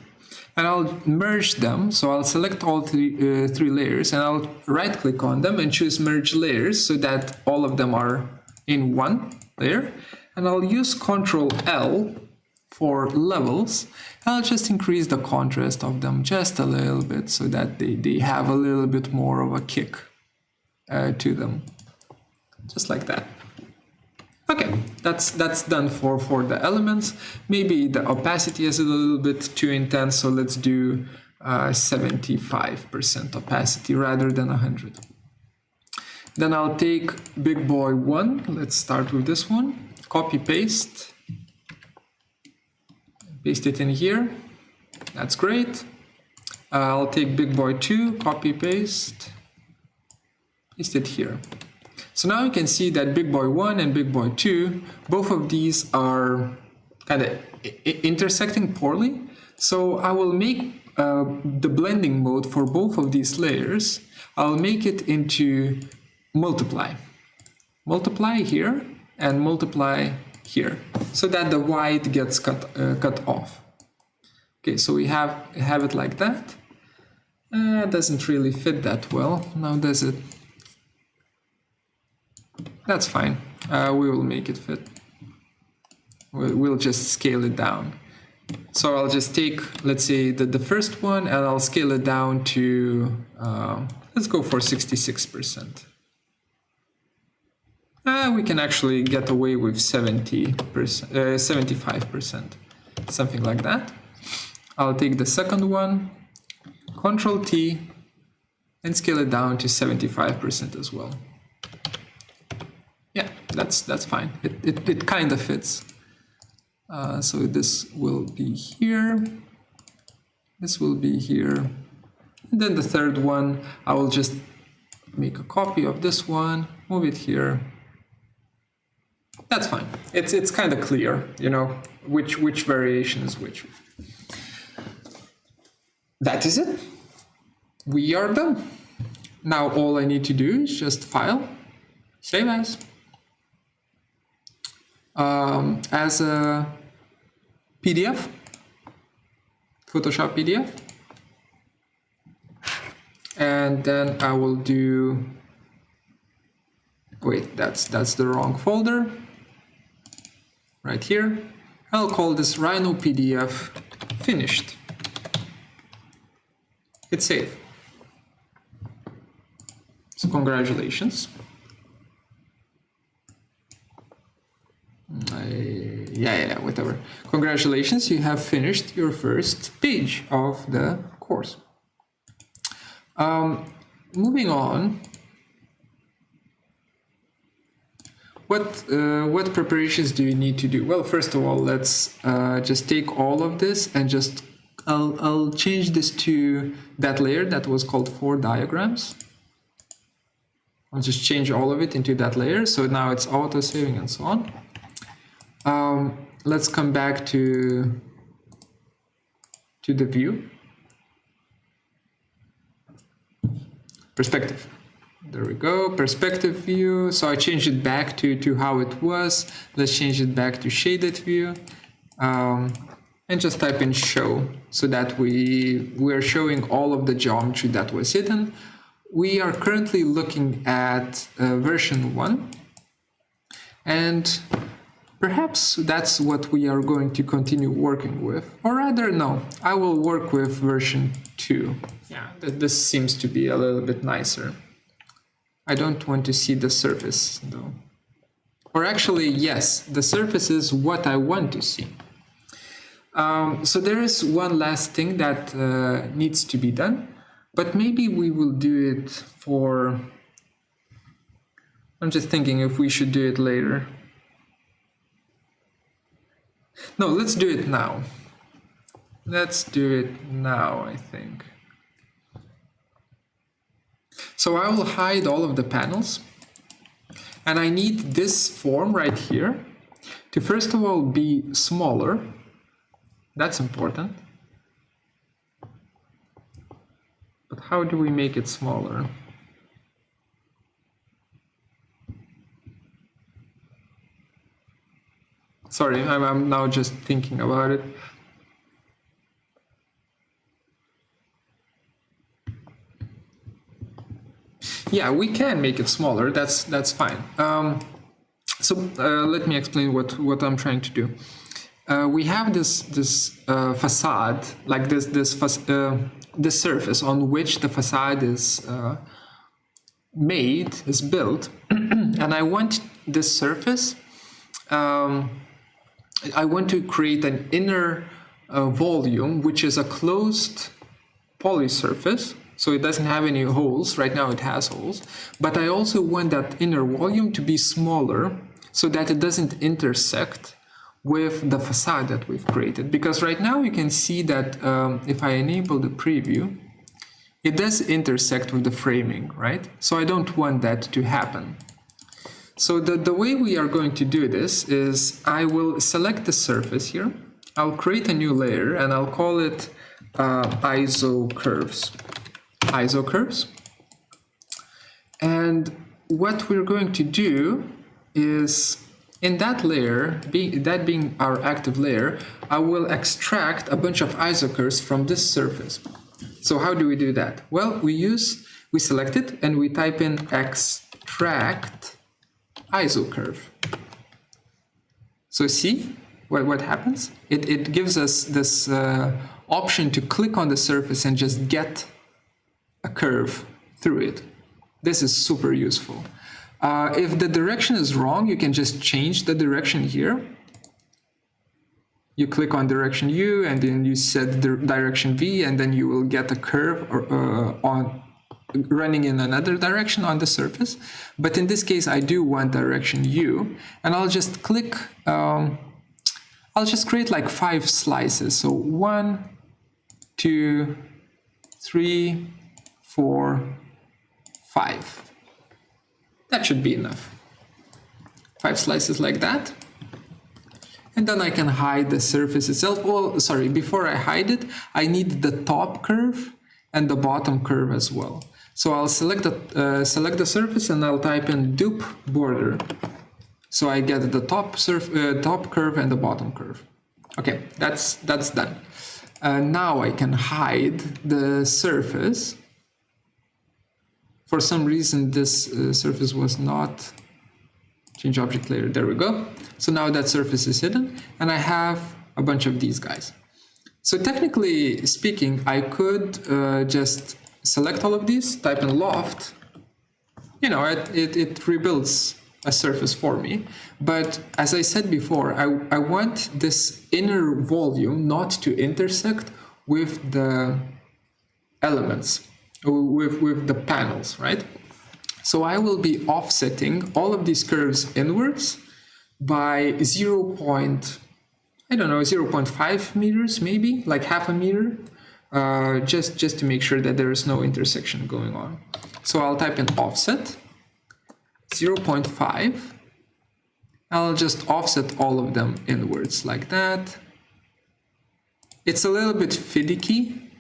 and I'll merge them. So I'll select all three layers, and I'll right click on them and choose merge layers so that all of them are in one layer. And I'll use Control-L for levels. I'll just increase the contrast of them just a little bit so that they have a little bit more of a kick to them. Just like that. Okay, that's done for the elements. Maybe the opacity is a little bit too intense, so let's do 75% opacity rather than 100. Then I'll take big boy 1. Let's start with this one. Copy, paste. Paste it in here. That's great. I'll take big boy 2, copy paste it here. So now you can see that big boy 1 and big boy 2, both of these are kind of intersecting poorly. So I will make the blending mode for both of these layers. I'll make it into multiply. Multiply here and multiply here, so that the white gets cut off. Okay, so we have it like that. It doesn't really fit that well. Now does it? That's fine. We will make it fit. We'll just scale it down. So I'll just take, let's say, the first one, and I'll scale it down to, let's go for 66%. We can actually get away with 75%, something like that. I'll take the second one, Control T, and scale it down to 75% as well. Yeah, that's fine. It kind of fits. So this will be here. This will be here. And then the third one, I will just make a copy of this one, move it here. That's fine. It's kind of clear, you know, which variation is which. That is it. We are done. Now all I need to do is just file, save as a PDF, Photoshop PDF, and then I will do. Wait, that's the wrong folder. Right here, I'll call this Rhino PDF finished. It's saved. So congratulations. Whatever. Congratulations, you have finished your first page of the course. Moving on. What preparations do you need to do? Well, first of all, let's just take all of this and just I'll change this to that layer that was called 4 diagrams. I'll just change all of it into that layer. So now it's auto saving and so on. Let's come back to the view. Perspective. There we go, perspective view. So I changed it back to how it was. Let's change it back to shaded view. And just type in show so that we're showing all of the geometry that was hidden. We are currently looking at version 1. And perhaps that's what we are going to continue working with. Or rather, no, I will work with version 2. Yeah, this seems to be a little bit nicer. I don't want to see the surface though. Or actually, yes, the surface is what I want to see. So there is one last thing that needs to be done, but maybe we will do it for... I'm just thinking if we should do it later. No, let's do it now. Let's do it now, I think. So I will hide all of the panels, and I need this form right here to first of all be smaller. That's important. But how do we make it smaller? Sorry, I'm now just thinking about it. Yeah, we can make it smaller. That's fine. So let me explain what I'm trying to do. We have this facade, like this surface on which the facade is built, and I want this surface. I want to create an inner volume, which is a closed poly surface. So it doesn't have any holes. Right now it has holes. But I also want that inner volume to be smaller so that it doesn't intersect with the facade that we've created. Because right now you can see that if I enable the preview, it does intersect with the framing, right? So I don't want that to happen. So the way we are going to do this is I will select the surface here. I'll create a new layer and I'll call it ISO curves. ISO curves. And what we're going to do is in that layer, that being our active layer, I will extract a bunch of ISO curves from this surface. So how do we do that? Well, we select it and we type in extract ISO curve. So see what happens? It gives us this option to click on the surface and just get a curve through it. This is super useful. If the direction is wrong, you can just change the direction here. You click on direction U and then you set the direction V, and then you will get a curve running in another direction on the surface. But in this case, I do want direction U, and I'll just click, I'll just create like 5 slices. So 1, 2, 3, 4, 5. That should be enough. 5 slices like that. And then I can hide the surface itself. Well, sorry, before I hide it, I need the top curve and the bottom curve as well. So I'll select the surface and I'll type in dupe border. So I get the top curve and the bottom curve. Okay, that's done. Now I can hide the surface. For some reason, this surface was not change object layer. There we go. So now that surface is hidden, and I have a bunch of these guys. So technically speaking, I could just select all of these, type in loft. You know, it rebuilds a surface for me. But as I said before, I want this inner volume not to intersect with the elements, with the panels, right? So I will be offsetting all of these curves inwards by 0.5 meters, maybe like half a meter, just to make sure that there is no intersection going on. So I'll type in offset 0.5. I'll just offset all of them inwards like that. It's a little bit finicky,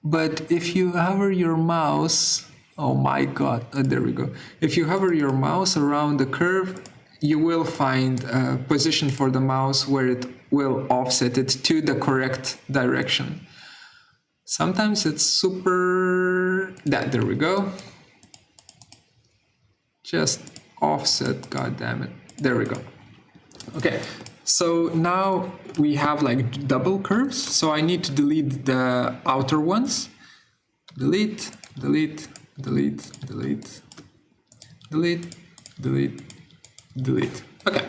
but if you hover your mouse, oh my god, there we go. If you hover your mouse around the curve, you will find a position for the mouse where it will offset it to the correct direction. Sometimes it's super... there we go. Just offset, god damn it. There we go. Okay, so now we have like double curves. So I need to delete the outer ones. Delete, delete, delete, delete, delete, delete, delete. Okay,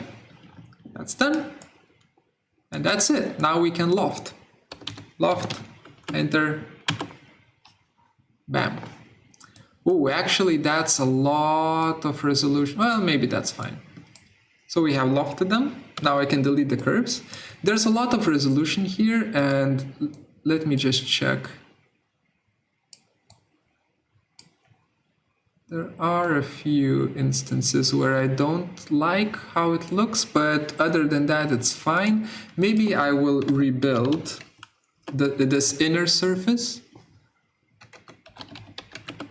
that's done. And that's it. Now we can loft. Loft, enter, bam. Oh, actually that's a lot of resolution. Well, maybe that's fine. So we have lofted them. Now I can delete the curves. There's a lot of resolution here, and let me just check. There are a few instances where I don't like how it looks, but other than that, it's fine. Maybe I will rebuild this inner surface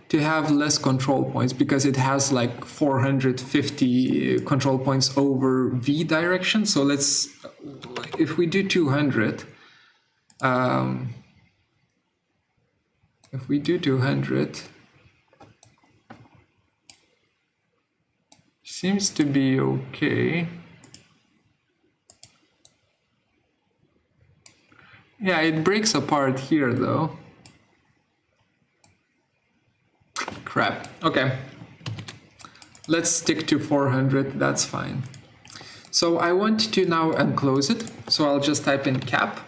to have less control points, because it has like 450 control points over V direction. So let's, if we do 200, if we do 200, seems to be okay. Yeah, it breaks apart here though. Crap. Okay. Let's stick to 400. That's fine. So I want to now unclose it. So I'll just type in cap.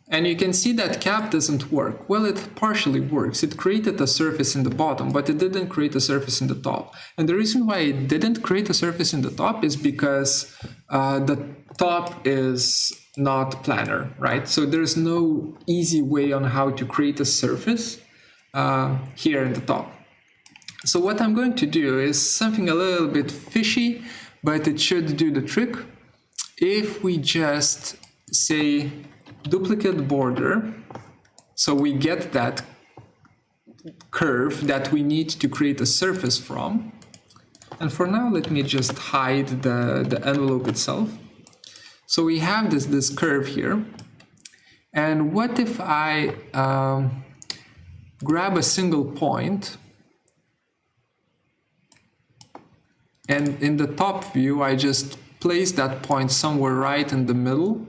And you can see that cap doesn't work. Well, it partially works. It created a surface in the bottom, but it didn't create a surface in the top. And the reason why it didn't create a surface in the top is because the top is not planar, right? So there's no easy way on how to create a surface here in the top. So what I'm going to do is something a little bit fishy, but it should do the trick. If we just say duplicate border, so we get that curve that we need to create a surface from. And for now, let me just hide the envelope itself. So we have this curve here. And what if I grab a single point, and in the top view, I just place that point somewhere right in the middle.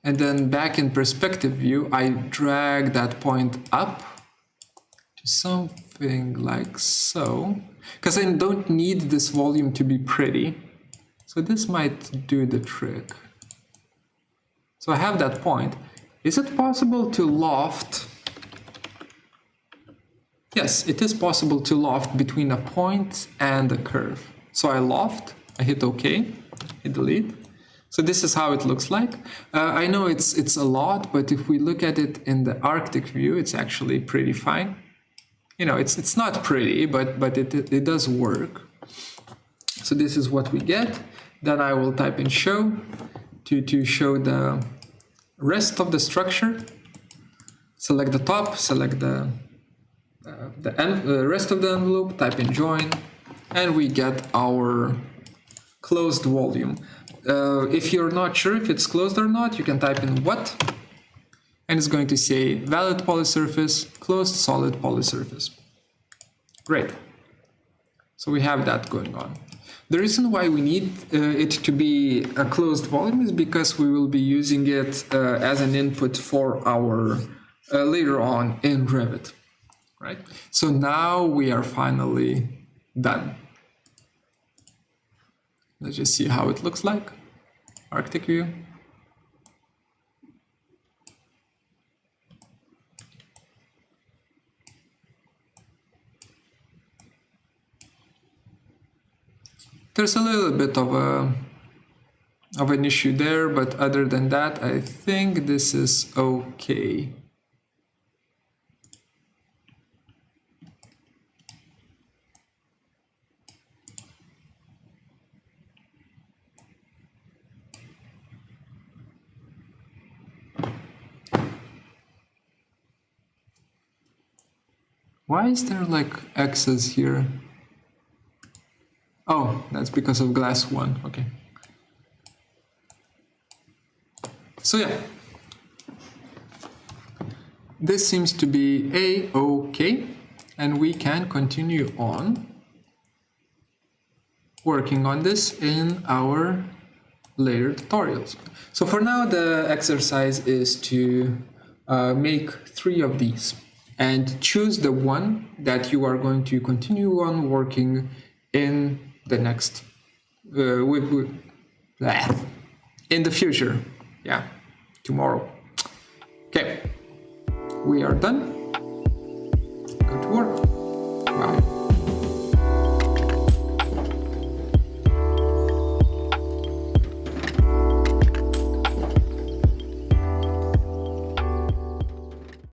And then back in perspective view, I drag that point up to something like so. Because I don't need this volume to be pretty. So this might do the trick. So I have that point. Is it possible to loft? Yes, it is possible to loft between a point and a curve. So I loft, I hit OK, hit delete. So this is how it looks like. I know it's a lot, but if we look at it in the Arctic view, it's actually pretty fine. You know, it's not pretty, but it does work. So this is what we get. Then I will type in show to show the rest of the structure. Select the top, select the rest of the envelope, type in join, and we get our closed volume. If you're not sure if it's closed or not, you can type in what, and it's going to say valid polysurface, closed solid polysurface. Great. So we have that going on. The reason why we need it to be a closed volume is because we will be using it as an input for our later on in Revit. Right? So now we are finally done. Let's just see how it looks like. Arctic view. There's a little bit of an issue there, but other than that, I think this is okay. Why is there like X's here? Oh, that's because of glass 1. Okay. So yeah, this seems to be A-OK, and we can continue on working on this in our later tutorials. So for now, the exercise is to make 3 of these and choose the one that you are going to continue on working in the next, in the future. Yeah, tomorrow. Okay, we are done.